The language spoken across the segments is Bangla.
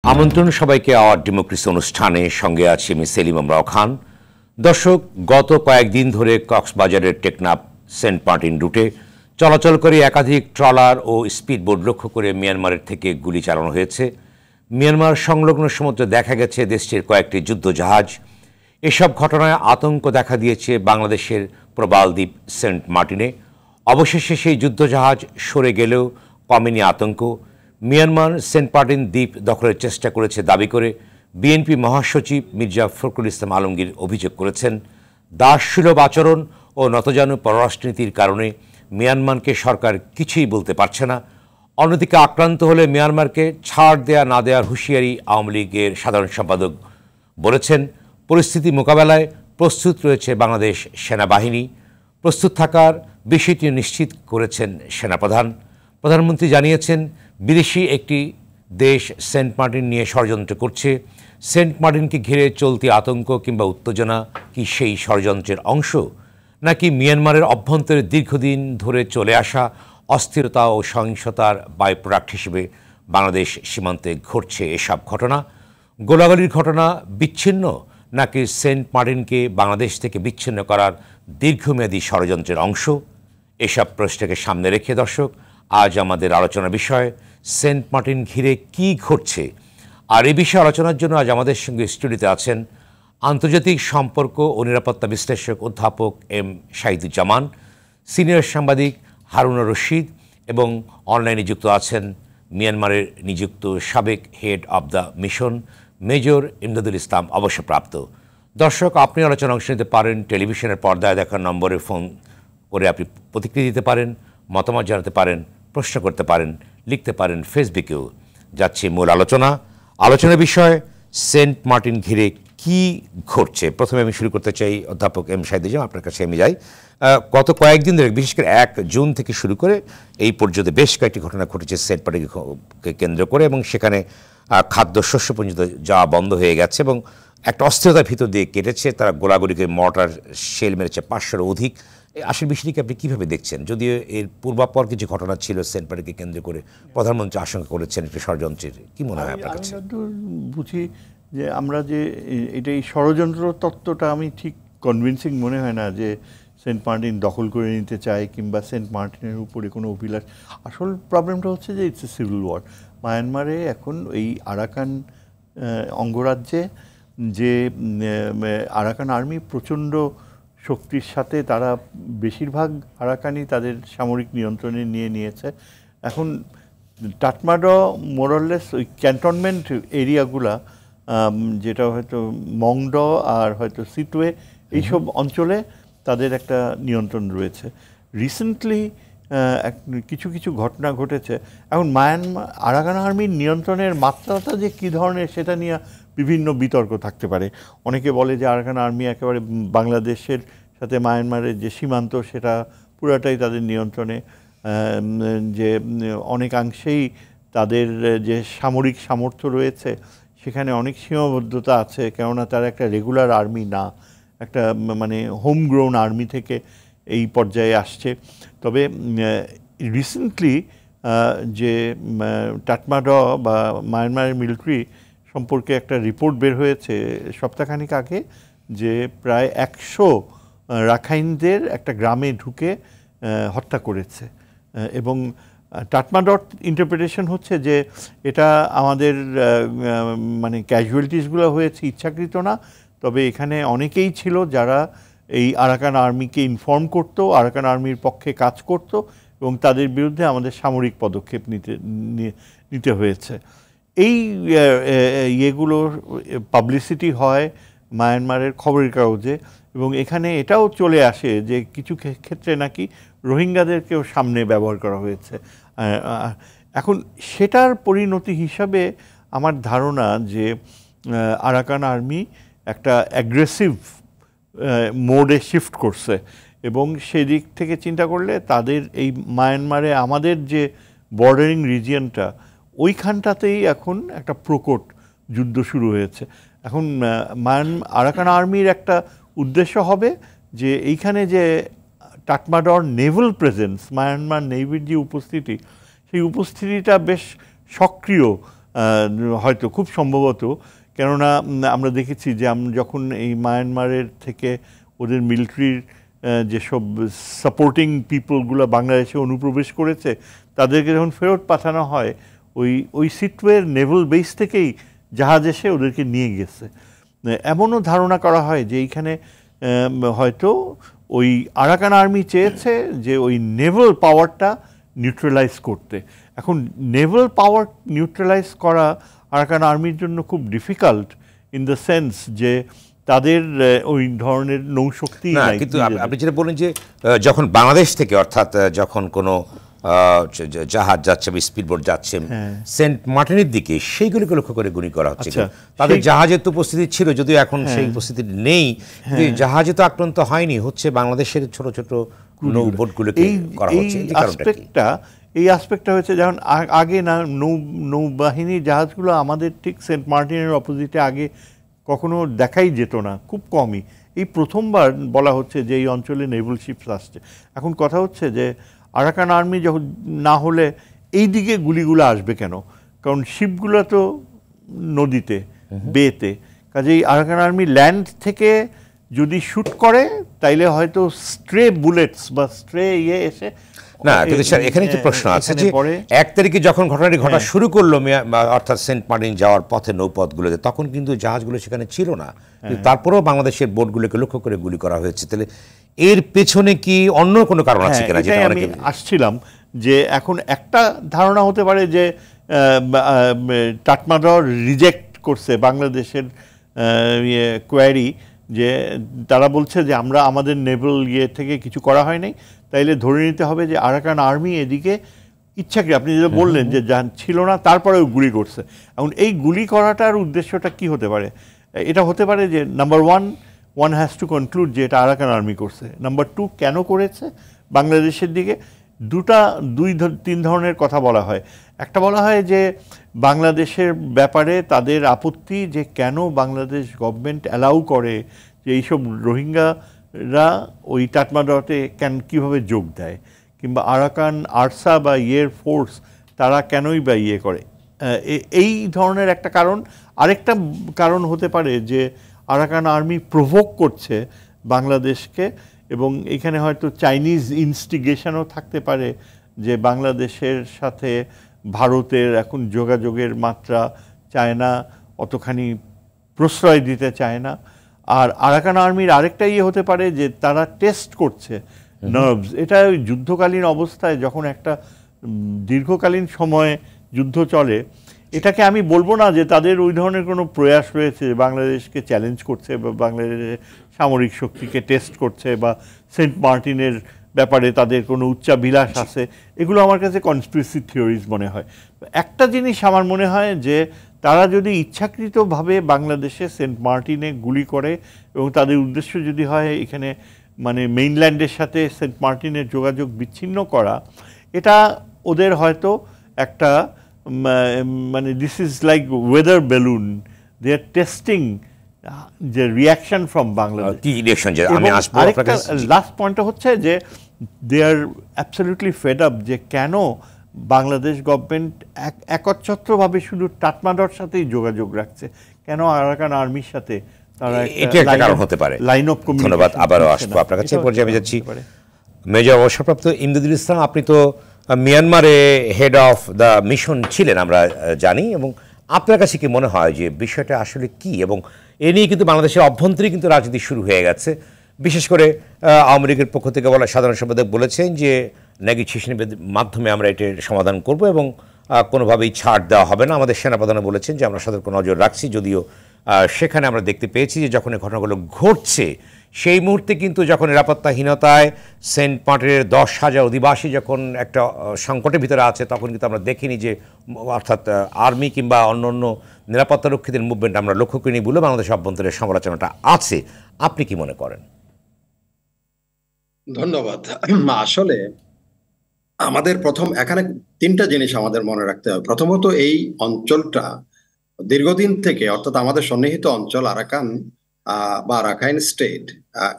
আমন্ত্রণ সবাইকে আওয়ার ডেমোক্রেসি অনুষ্ঠানে সঙ্গে আছি আমি সেলিম আমরাও খান। দর্শক, গত কয়েকদিন ধরে কক্সবাজারের টেকনাফ সেন্ট মার্টিন রুটে চলাচল করে একাধিক ট্রলার ও স্পিডবোট লক্ষ্য করে মিয়ানমারের থেকে গুলি চালানো হয়েছে। মিয়ানমার সংলগ্ন সমুদ্রে দেখা গেছে দেশটির কয়েকটি যুদ্ধজাহাজ। এসব ঘটনায় আতঙ্ক দেখা দিয়েছে বাংলাদেশের প্রবাল দ্বীপ সেন্ট মার্টিনে। অবশেষে সেই যুদ্ধজাহাজ সরে গেলেও কমেনি আতঙ্ক। মিয়ানমার সেন্ট মার্টিন দ্বীপ দখলের চেষ্টা করেছে দাবি করে বিএনপি মহাসচিব মির্জা ফখরুল ইসলাম আলমগীর অভিযোগ করেছেন। দাসসুলভ আচরণ ও নতজানু পররাষ্ট্রনীতির কারণে মিয়ানমারকে সরকার কিছুই বলতে পারছে না। অন্যদিকে আক্রান্ত হলে মিয়ানমারকে ছাড় দেয়া না দেওয়ার হুঁশিয়ারি আওয়ামী লীগের সাধারণ সম্পাদক বলেছেন। পরিস্থিতি মোকাবেলায় প্রস্তুত রয়েছে বাংলাদেশ সেনাবাহিনী। প্রস্তুত থাকার বিষয়টি নিশ্চিত করেছেন সেনাপ্রধান। প্রধানমন্ত্রী জানিয়েছেন, বিদেশি একটি দেশ সেন্ট মার্টিন নিয়ে ষড়যন্ত্র করছে। সেন্ট মার্টিনকে ঘিরে চলতি আতঙ্ক কিংবা উত্তেজনা কি সেই ষড়যন্ত্রের অংশ, নাকি মিয়ানমারের অভ্যন্তরে দীর্ঘদিন ধরে চলে আসা অস্থিরতা ও সহিংসতার বাই প্রোডাক্ট হিসেবে বাংলাদেশ সীমান্তে ঘটছে এসব ঘটনা? গোলাগুলির ঘটনা বিচ্ছিন্ন, নাকি সেন্ট মার্টিনকে বাংলাদেশ থেকে বিচ্ছিন্ন করার দীর্ঘমেয়াদী ষড়যন্ত্রের অংশ? এসব প্রশ্নকে সামনে রেখে দর্শক, আজ আমাদের আলোচনার বিষয় সেন্ট মার্টিন ঘিরে কি ঘটছে। আর এই বিষয়ে আলোচনার জন্য আজ আমাদের সঙ্গে স্টুডিওতে আছেন আন্তর্জাতিক সম্পর্ক ও নিরাপত্তা বিশ্লেষক অধ্যাপক এম শাহিদুজ্জামান, সিনিয়র সাংবাদিক হারুনুর রশিদ এবং অনলাইনে যুক্ত আছেন মিয়ানমারের নিযুক্ত সাবেক head of the mission major Imdadul Islam অবসরপ্রাপ্ত। দর্শক, আপনি আলোচনা অংশ নিতে পারেন। টেলিভিশনের পর্দায় দেখার নম্বরে ফোন করে আপনি প্রতিক্রিয়া দিতে পারেন, মতামত জানাতে পারেন, প্রশ্ন করতে পারেন, লিখতে পারেন ফেসবুকেও। যাচ্ছে মূল আলোচনার বিষয় সেন্ট মার্টিন ঘিরে কি ঘটছে। প্রথমে আমি শুরু করতে চাই অধ্যাপক এম শাহিদুজ্জামান, আপনার কাছে আমি যাই। গত কয়েকদিন ধরে, বিশেষ করে 1 জুন থেকে শুরু করে এই পর্যন্ত বেশ কয়েকটি ঘটনা ঘটেছে সেন্ট মার্টিনকে কেন্দ্র করে, এবং সেখানে খাদ্যশস্য পর্যন্ত যাওয়া বন্ধ হয়ে গেছে এবং একটা অস্থিরতার ভিতর দিয়ে কেটেছে। তারা গোলাগুলিকে মর্টার শেল মেরেছে 500-এর অধিক। আসল বিষয়টিকে আপনি কীভাবে দেখছেন? যদিও এর পূর্বাপর কিছু ঘটনা ছিল সেন্ট মার্টিনকে কেন্দ্র করে, প্রধানমন্ত্রী আশঙ্কা করেছেন একটি ষড়যন্ত্রের, কি মনে হয় আপনার কাছে? আমি বুঝি যে আমরা যে এটা এই ষড়যন্ত্র তত্ত্বটা আমি ঠিক কনভিন্সিং মনে হয় না যে সেন্ট মার্টিন দখল করে নিতে চায় কিংবা সেন্ট মার্টিনের উপরে কোনো অভিলাষ। আসল প্রবলেমটা হচ্ছে যে ইটস এ সিভিল ওয়ার। মায়ানমারে এখন এই আরাকান অঙ্গরাজ্যে যে আরাকান আর্মি প্রচণ্ড শক্তির সাথে তারা বেশিরভাগ আরাকানই তাদের সামরিক নিয়ন্ত্রণে নিয়ে নিয়েছে। এখন টাটমাড মোরাললেস ওই ক্যান্টনমেন্ট এরিয়াগুলা, যেটা হয়তো মংড আর হয়তো সিটওয়ে, এইসব অঞ্চলে তাদের একটা নিয়ন্ত্রণ রয়েছে। রিসেন্টলি কিছু কিছু ঘটনা ঘটেছে। এখন আরাকান আর্মির নিয়ন্ত্রণের মাত্রাটা যে কী ধরনের সেটা নিয়ে বিভিন্ন বিতর্ক থাকতে পারে। অনেকে বলে যে আরাকান আর্মি একেবারে বাংলাদেশের সাথে মায়ানমারের যে সীমান্ত সেটা পুরাটাই তাদের নিয়ন্ত্রণে, যে অনেকাংশেই তাদের যে সামরিক সামর্থ্য রয়েছে সেখানে অনেক সীমাবদ্ধতা আছে, কেননা তারা একটা রেগুলার আর্মি না, একটা মানে হোমগ্রোন আর্মি থেকে এই পর্যায়ে আসছে। তবে রিসেন্টলি যে টাটমাড বা মায়ানমারের মিলিটারি সম্পর্কে একটা রিপোর্ট বের হয়েছে সপ্তাহখানিক আগে, যে প্রায় 100 রাখাইনদের একটা গ্রামে ঢুকে হত্যা করেছে। এবং টাটমাডর ইন্টারপ্রিটেশন হচ্ছে যে এটা আমাদের মানে ক্যাজুয়ালিটিসগুলো হয়েছে ইচ্ছাকৃত না, তবে এখানে অনেকেই ছিল যারা এই আরাকান আর্মিকে ইনফর্ম করত, আরাকান আর্মির পক্ষে কাজ করত, এবং তাদের বিরুদ্ধে আমাদের সামরিক পদক্ষেপ নিতে হয়েছে। এই ইয়েগুলোর পাবলিসিটি হয় মায়ানমারের খবরের কাগজে, এবং এখানে এটাও চলে আসে যে কিছু ক্ষেত্রে নাকি রোহিঙ্গাদেরকেও সামনে ব্যবহার করা হয়েছে। এখন সেটার পরিণতি হিসাবে আমার ধারণা যে আরাকান আর্মি একটা অ্যাগ্রেসিভ মোডে শিফট করছে, এবং সেদিক থেকে চিন্তা করলে তাদের এই মায়ানমারে আমাদের যে বর্ডারিং রিজিয়নটা, ওইখানটাতেই এখন একটা প্রকট যুদ্ধ শুরু হয়েছে। এখন আরাকান আর্মির একটা উদ্দেশ্য হবে যে এইখানে যে টাটমাডর নেভাল প্রেজেন্স, মায়ানমার নেভির যে উপস্থিতি, সেই উপস্থিতিটা বেশ সক্রিয় হয়তো খুব সম্ভবত, কেননা আমরা দেখেছি যে যখন এই মায়ানমারের থেকে ওদের মিলিটারির যেসব সাপোর্টিং পিপলগুলো বাংলাদেশে অনুপ্রবেশ করেছে, তাদেরকে যখন ফেরত পাঠানো হয় ওই সিটওয়ের নেভাল বেস থেকেই জাহাজ এসে ওদেরকে নিয়ে গেছে। এমনও ধারণা করা হয় যে এইখানে হয়তো ওই আরাকান আর্মি চেয়েছে যে ওই নেভাল পাওয়ারটা নিউট্রালাইজ করতে। এখন নেভাল পাওয়ার নিউট্রালাইজ করা আরাকান আর্মির জন্য খুব ডিফিকাল্ট, ইন দ্য সেন্স যে তাদের ওই ধরনের নৌশক্তি নাই। কিন্তু আপনি যেটা বলেন যে যখন বাংলাদেশ থেকে, অর্থাৎ যখন কোনো জাহাজ যাচ্ছে বা স্পিডবোট যাচ্ছে সেন্ট মার্টিনের দিকে, সেইগুলোকে লক্ষ্য করে গুলি করা হচ্ছে। তাদের জাহাজের তো উপস্থিতি ছিল, যদিও এখন সেই উপস্থিতি নেই। জাহাজে তো আক্রান্ত হয়নি, হচ্ছে বাংলাদেশের ছোট ছোট নৌবোটগুলোকে করা হচ্ছে। এই অ্যাসপেক্টটা হয়েছে যখন আগে নৌবাহিনীর জাহাজগুলো আমাদের ঠিক সেন্ট মার্টিনের অপোজিটে আগে কখনো দেখাই যেত না, খুব কমই। এই প্রথমবার বলা হচ্ছে যে এই অঞ্চলে নেভাল শিপস আসছে। এখন কথা হচ্ছে যে আরাকান আর্মি যখন না হলে এই দিকে গুলিগুলো আসবে কেন? কারণ শিপগুলো তো নদীতে, বেতে, কাজেই আরাকান আর্মি ল্যান্ড থেকে যদি শ্যুট করে তাইলে হয়তো স্ট্রে বুলেটস বা স্ট্রে এসে না। কিন্তু স্যার এখানে একটি প্রশ্ন আছে যে 1 তারিখে যখন ঘটনাটি ঘটা শুরু করলো, অর্থাৎ সেন্ট মার্টিন যাওয়ার পথে নৌপথগুলোতে, তখন কিন্তু জাহাজগুলো সেখানে ছিল না, তারপরেও বাংলাদেশের বোটগুলোকে লক্ষ্য করে গুলি করা হয়েছে। তাহলে এর পেছনে কি অন্য কোনো কারণ আছে কিনা? যেটা আমি আসছিলাম যে এখন একটা ধারণা হতে পারে যে টাটমাডর রিজেক্ট করছে বাংলাদেশের কোয়ারি, যে তারা বলছে যে আমরা আমাদের নেভাল থেকে কিছু করা হয় নাই, তাইলে ধরে নিতে হবে যে আরাকান আর্মি এদিকে ইচ্ছাকৃত, আপনি যেটা বললেন যে ছিল না তারপরেও গুলি করছে। এখন এই গুলি করাটার উদ্দেশ্যটা কি হতে পারে? এটা হতে পারে যে number one has to conclude যে এটা আরাকান আর্মি করছে। নাম্বার 2, কেন করেছে বাংলাদেশের দিকে? 3 ধরনের কথা বলা হয়। একটা বলা হয় যে বাংলাদেশের ব্যাপারে তাদের আপত্তি, যে কেন বাংলাদেশ গভর্নমেন্ট অ্যালাউ করে যে এইসব রোহিঙ্গারা ওই টাটমাডতে কীভাবে যোগ দেয়, কিংবা আরাকান আরসা বা ফোর্স তারা কেনই বা করে, এই ধরনের একটা কারণ। আরেকটা কারণ হতে পারে যে আরাকান আর্মি প্রভোক করছে বাংলাদেশকে, এবং এখানে হয়তো চাইনিজ ইনস্টিগেশনও থাকতে পারে, যে বাংলাদেশের সাথে ভারতের এখন যোগাযোগের মাত্রা চায় না, অতখানি প্রশ্রয় দিতে চায় না। আর আরাকান আর্মির আরেকটা হতে পারে যে তারা টেস্ট করছে নার্ভস। এটা যুদ্ধকালীন অবস্থায় যখন একটা দীর্ঘকালীন সময় যুদ্ধ চলে, এটাকে আমি বলবো না যে তাদের ওই ধরনের কোনো প্রয়াস রয়েছে বাংলাদেশকে চ্যালেঞ্জ করছে বা বাংলাদেশের সামরিক শক্তিকে টেস্ট করছে বা সেন্ট মার্টিনের ব্যাপারে তাদের কোনো উচ্চাভিলাষ আছে। এগুলো আমার কাছে কনস্পিরেসি থিওরিজ মনে হয়। একটা জিনিস আমার মনে হয় যে তারা যদি ইচ্ছাকৃতভাবে বাংলাদেশে সেন্ট মার্টিনে গুলি করে, এবং তাদের উদ্দেশ্য যদি হয় এখানে মানে মেইনল্যান্ডের সাথে সেন্ট মার্টিনের যোগাযোগ বিচ্ছিন্ন করা, এটা ওদের হয়তো একটা মানে this is like weather balloon, they are testing যে রিয়াকশন ফ্রম বাংলাদেশ। আরেকটা লাস্ট পয়েন্টটা হচ্ছে যে they are absolutely fed up যে কেন বাংলাদেশ গভর্নমেন্ট একচ্ছত্রভাবে শুধু টাটমাডর সাথেই যোগাযোগ রাখছে, কেন আরাকান আর্মির সাথে তারা একটা কারণ হতে পারে। Line of communication. ধন্যবাদ, আবারও আসবো আপনার কাছে। পর্যায়ে আমি যাচ্ছি মেজর অবসরপ্রাপ্ত ইমদাদুল ইসলাম। আপনি তো মিয়ানমারে হেড অফ দ্য মিশন ছিলেন আমরা জানি, এবং আপনার কাছে কি মনে হয় যে বিষয়টা আসলে কি? এবং এ নিয়ে কিন্তু বাংলাদেশের অভ্যন্তরে কিন্তু রাজনীতি শুরু হয়ে গেছে। বিশেষ করে আওয়ামী লীগের পক্ষ থেকে বলা সাধারণ সম্পাদক বলেছেন যে নেগোসিয়েশনের মাধ্যমে আমরা এটার সমাধান করব এবং কোনোভাবেই ছাড় দেওয়া হবে না। আমাদের সেনাপ্রধানও বলেছেন যে আমরা সতর্ক নজর রাখছি, যদিও সেখানে আমরা দেখতে পেয়েছি যে যখন এই ঘটনাগুলো ঘটছে সেই মুহূর্তে কিন্তু যখন নিরাপত্তাহীনতায় সেন্ট মার্টিনের 10,000 অধিবাসী যখন একটা সংকটের ভিতরে আছে, তখন কিন্তু আমরা দেখিনি যে অর্থাৎ আর্মি কিংবা অন্য অন্য নিরাপত্তারক্ষীদের মুভমেন্ট আমরা লক্ষ্য করিনি বলে বাংলাদেশের অভ্যন্তরের সমালোচনাটা আছে। আপনি কি মনে করেন? ধন্যবাদ। আসলে আমাদের এখানে 3টা জিনিস আমাদের মনে রাখতে হবে। প্রথমত, এই অঞ্চলটা দীর্ঘদিন থেকে, অর্থাৎ আমাদের সন্নিহিত অঞ্চল আরাকান বা রাখাইন স্টেট,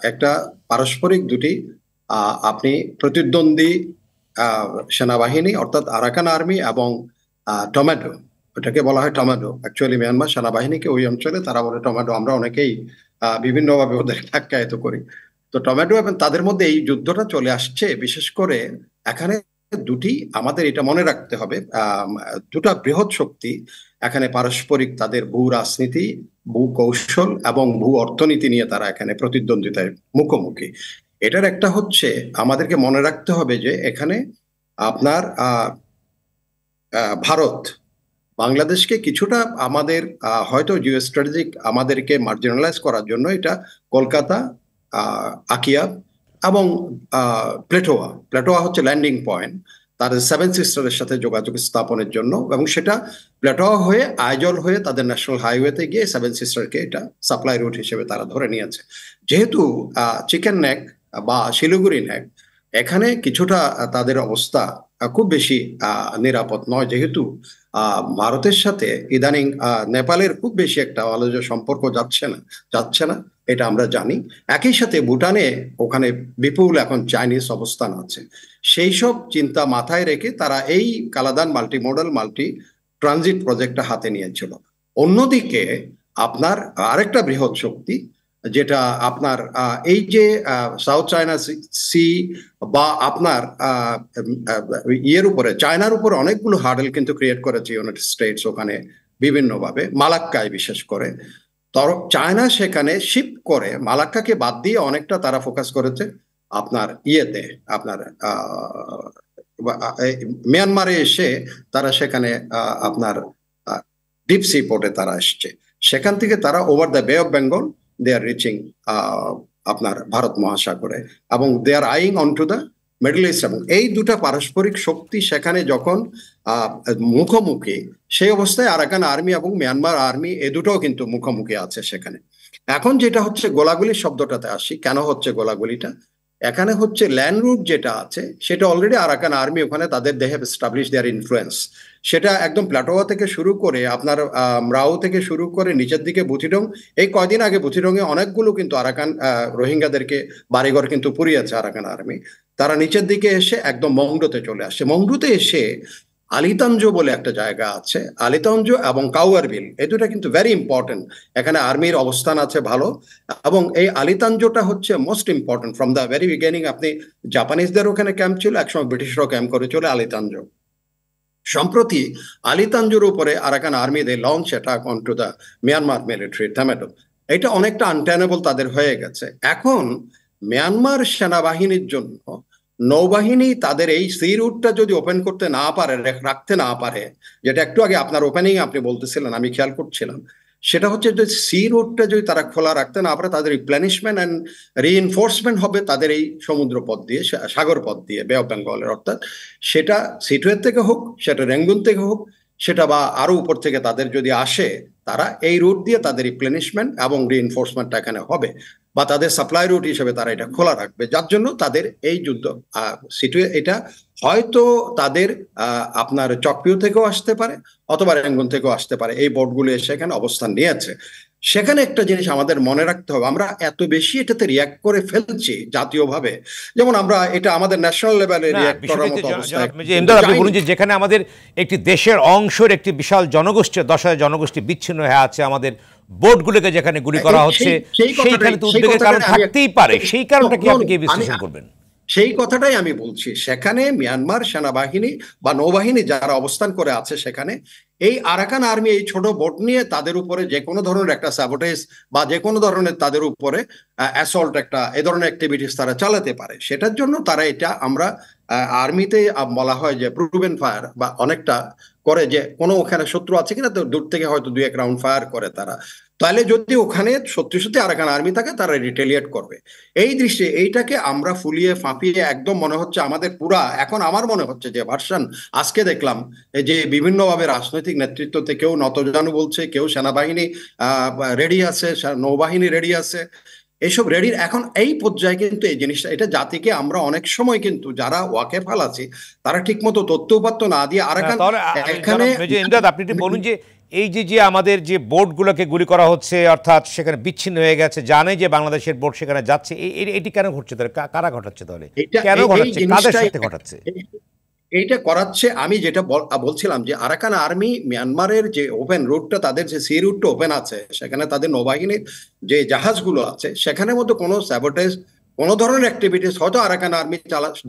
একটা পারস্পরিক দুটি আপনি প্রতিদ্বন্দ্বী সেনাবাহিনী, অর্থাৎ আরাকান আর্মি এবং টমেটো, ওটাকে বলা হয় টমেটো। অ্যাকচুয়ালি মিয়ানমার সেনাবাহিনীকে ওই অঞ্চলে তারা বলে টমেটো। আমরা অনেকেই বিভিন্নভাবে ওদের আখ্যায়িত করি। তো টমেটো এবং তাদের মধ্যে এই যুদ্ধটা চলে আসছে। বিশেষ করে এখানে দুটি আমাদের এটা মনে রাখতে হবে, দুটা বৃহৎ শক্তি এখানে পারস্পরিক তাদের ভূ রাজনীতি, ভূ কৌশল এবং ভূ অর্থনীতি নিয়ে তারা এখানে প্রতিদ্বন্দ্বিতায় মুখোমুখি। এটার একটা হচ্ছে আমাদেরকে মনে রাখতে হবে যে এখানে আপনার ভারত বাংলাদেশকে কিছুটা আমাদের হয়তো জিও স্ট্র্যাটেজিক আমাদেরকে মার্জিনালাইজ করার জন্য এটা কলকাতা, আকিয়া এবং প্লেটোয়া হচ্ছে ল্যান্ডিং পয়েন্ট তাদের সেভেন সিস্টারের সাথে যোগাযোগ স্থাপনের জন্য, এবং সেটা প্লেটোয়া হয়ে আইজল হয়ে তাদের ন্যাশনাল হাইওয়েতে গিয়ে সেভেন সিস্টারকে এটা সাপ্লাই রুট হিসেবে তারা ধরে নিয়েছে। যেহেতু চিকেন নেক বা শিলিগুড়ি নেক এখানে কিছুটা তাদের অবস্থা খুব বেশি নিরাপদ নয়, যেহেতু ভারতের সাথে ইদানিং নেপালের খুব বেশি একটা ভালো সম্পর্ক যাচ্ছে না, এটা আমরা জানি। একই সাথে ভুটানে ওখানে বিপুল এখন চাইনিজ অবস্থান আছে। সেই সব চিন্তা মাথায় রেখে তারা এই কালাদান মাল্টি ট্রানজিট প্রজেক্টটা হাতে নিয়েছিল। অন্যদিকে আপনার আরেকটা বৃহৎ শক্তি যেটা আপনার এই যে সাউথ চায়না সি বা আপনার ইয়ের উপরে চায়নার উপরে অনেকগুলো হার্ডেল কিন্তু ক্রিয়েট করেছে ইউনাইটেড স্টেটস ওখানে বিভিন্নভাবে, মালাক্কায় বিশেষ করে। চায়না সেখানে শিফট করে মালাক্কাকে বাদ দিয়ে অনেকটা তারা ফোকাস করেছে আপনার ইয়েতে, আপনার মিয়ানমারে এসে তারা সেখানে আপনার ডিপ সি পোর্টে তারা এসছে। সেখান থেকে তারা over the Bay of Bengal they are reaching আপনার ভারত মহাসাগরে, এবং they are eyeing on to the Middle East. এবং এই দুটা পারস্পরিক শক্তি সেখানে যখন মুখোমুখি, সেই অবস্থায় আরাকান আর্মি এবং মিয়ানমার আর্মি এ দুটোও কিন্তু মুখোমুখি আছে সেখানে। এখন যেটা হচ্ছে গোলাগুলি শব্দটাতে আসি, কেন হচ্ছে গোলাগুলিটা? এখানে হচ্ছে ল্যান্ড রুট যেটা আছে সেটা অলরেডি আরাকান আর্মি ওখানে তাদের they have establish their influence. সেটা একদম প্লাটোয়া থেকে শুরু করে আপনার রাও থেকে শুরু করে নিচের দিকে বুথিডং। এই কয়দিন আগে বুথিডংয়ে অনেকগুলো কিন্তু আরাকান রোহিঙ্গাদেরকে বাড়িঘর কিন্তু পুড়িয়েছে আরাকান আর্মি। তারা নিচের দিকে এসে একদম মংডোতে চলে আসছে। মংডোতে এসে আলিতাঞ্জো বলে একটা জায়গা আছে, আলিতাঞ্জো এবং কাউয়ারভিল, এই দুটা কিন্তু ভেরি ইম্পর্টেন্ট। এখানে আর্মির অবস্থান আছে ভালো, এবং এই আলিতাঞ্জোটা হচ্ছে most important from the very beginning. আপনি জাপানিজদের ওখানে ক্যাম্প ছিল, একসময় ব্রিটিশরাও ক্যাম্প করে চলে আলিতাঞ্জো। সম্প্রতি আলিতাঞ্জোর উপরে Arakan Army they launch attack on to the Myanmar military টমেটো। এটা অনেকটা আনটেনেবল তাদের হয়ে গেছে। এখন মিয়ানমার সেনাবাহিনীর জন্য নৌবাহিনী তাদের এই সি রুটটা যদি ওপেন করতে না পারে, রাখতে না পারে, যেটা একটু আগে আপনার ওপেনিং আপনি বলতেছিলেন, আমি খেয়াল করছিলাম, সেটা হচ্ছে যে সি রুটটা যদি তারা খোলা রাখতে না পারে, তাদের রিপ্লেনিশমেন্ট অ্যান্ড রিইনফোর্সমেন্ট হবে তাদের এই সমুদ্র পথ দিয়ে, সাগর পথ দিয়ে, বে অফ বেঙ্গলের। অর্থাৎ সেটা সিটুয়ের থেকে হোক, সেটা রেঙ্গুন থেকে হোক, সেটা বা আরো উপর থেকে তাদের যদি আসে, তারা এই রুট দিয়ে তাদের রিপ্লেনিশমেন্ট এবং রিইনফোর্সমেন্টটা এখানে হবে, বা তাদের সাপ্লাই রুট হিসেবে তারা এটা খোলা রাখবে। যার জন্য তাদের এই যুদ্ধ এটা হয়তো তাদের আপনার চকপিউ থেকেও আসতে পারে অথবা রেঙ্গুন থেকেও আসতে পারে। এই বোটগুলো এসে এখানে অবস্থান নিয়েছে। সেখানে একটা জিনিস আমাদের মনে রাখতে হবে, আমরা এত বেশি এটাতে রিয়াক্ট করে ফেলছি জাতীয়ভাবে, যেমন আমরা এটা আমাদের ন্যাশনাল লেভেলে রিয়াক্ট করার মতো অবস্থা। আপনি বলুন যে যেখানে আমাদের একটি দেশের অংশের একটি বিশাল জনগোষ্ঠী, 10,000 জনগোষ্ঠী বিচ্ছিন্ন হয়ে আছে, আমাদের বোটগুলোকে যেখানে গুলি করা হচ্ছে, সেইখানে তো উদ্বেগের কারণ থাকতেই পারে। সেই কারণটা কি আপনি কি বিশ্লেষণ করবেন? সেই কথাটাই আমি বলছি। সেখানে মিয়ানমার সেনাবাহিনী বা নৌবাহিনী যারা অবস্থান করে আছে সেখানে, এই আরাকান আর্মি এই ছোট বোট নিয়ে তাদের উপরে যে কোনো ধরনের একটা স্যাবোটেজ বা যে কোনো ধরনের তাদের উপরে অ্যাসল্ট একটা এই ধরনের অ্যাক্টিভিটিস তারা চালাতে পারে। সেটার জন্য তারা এটা আমরা আর্মিতে বলা হয় যে প্রুভেন ফায়ার, বা অনেকটা করে যে কোনো ওখানে শত্রু আছে কিনা, তো দূর থেকে হয়তো 2-1 রাউন্ড ফায়ার করে তারা। তাহলে যদি ওখানে সত্যি আরাকান আর্মি থাকে, তারা রিটেলিয়েট করবে। এই দৃশ্যে এইটাকে আমরা ফুলিয়ে ফাঁপিয়ে একদম মনে হচ্ছে আমাদের পুরা, এখন আমার মনে হচ্ছে যে ভার্সন আজকে দেখলাম যে বিভিন্নভাবে রাজনৈতিক নেতৃত্ব থেকেও নতজানু বলছে, কেউ সেনাবাহিনী রেডি আছে, নৌবাহিনী রেডি আছে, এইসব রেডির এখন এই পর্যায়ে কিন্তু এই জিনিসটা, এটা জাতিকে আমরা অনেক সময় কিন্তু যারা ওয়াকেফাল আছি তারা ঠিকমতো তথ্য উপাত্ত না দিয়ে আরাকান এখানে। আপনি বলুন যে এই যে আমাদের যে বোটগুলোকে গুলি করা হচ্ছে, অর্থাৎ সেখানে বিচ্ছিন্ন হয়ে গেছে, জানে যে বাংলাদেশের বোট সেখানে যাচ্ছে, এটি কেন ঘটছে? তাহলে কারা ঘটাচ্ছে? তাহলে কেন ঘটাচ্ছে? কাদের সাথে ঘটাচ্ছে? এইটা করাচ্ছে। আমি যেটা বলছিলাম যে আরাকান আর্মি মিয়ানমারের যে ওপেন রুটটা, তাদের যে সি রুটটা ওপেন আছে, সেখানে তাদের নৌবাহিনীর যে জাহাজগুলো আছে সেখানের মধ্যে কোনো স্যাবোটেজ, কোনো ধরনের অ্যাক্টিভিটিস হয়তো আরাকান আর্মি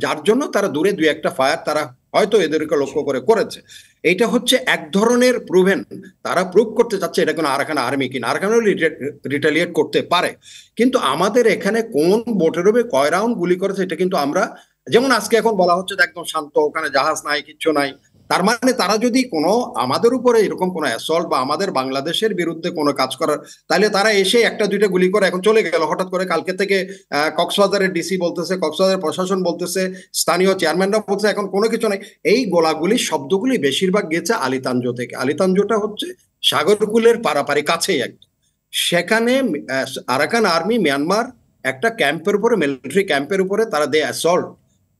যার জন্য তারা দূরে দুই একটা ফায়ার তারা হয়তো এদেরকে লক্ষ্য করে করেছে। এইটা হচ্ছে এক ধরনের প্রুভেন, তারা প্রুভ করতে চাচ্ছে এটা কোনো আরাকান আর্মি কিনা। আরাকানও রিটালিয়েট করতে পারে, কিন্তু আমাদের এখানে কোন বোটের উপরে কয় রাউন্ড গুলি করেছে এটা কিন্তু আমরা, যেমন আজকে এখন বলা হচ্ছে একদম শান্ত, ওখানে জাহাজ নাই, কিচ্ছু নাই, তার মানে তারা যদি কোনো আমাদের উপরে এরকম কোনো অ্যাসল্ট বা আমাদের বাংলাদেশের বিরুদ্ধে কোনো কাজ করার, তাহলে তারা এসে একটা দুইটা গুলি করে এখন চলে গেল হঠাৎ করে। কালকে থেকে কক্সবাজারের ডিসি বলতেছে, কক্সবাজারের প্রশাসন বলতেছে, স্থানীয় চেয়ারম্যানরা বলছে এখন কোনো কিছু নাই। এই গোলাগুলি শব্দগুলি বেশিরভাগ গেছে আলিতাঞ্জো থেকে। আলিতাঞ্জোটা হচ্ছে সাগরকুলের পারাপারি কাছেই একদম। সেখানে আরাকান আর্মি মিয়ানমার একটা ক্যাম্পের উপরে, মিলিটারি ক্যাম্পের উপরে তারা they assault,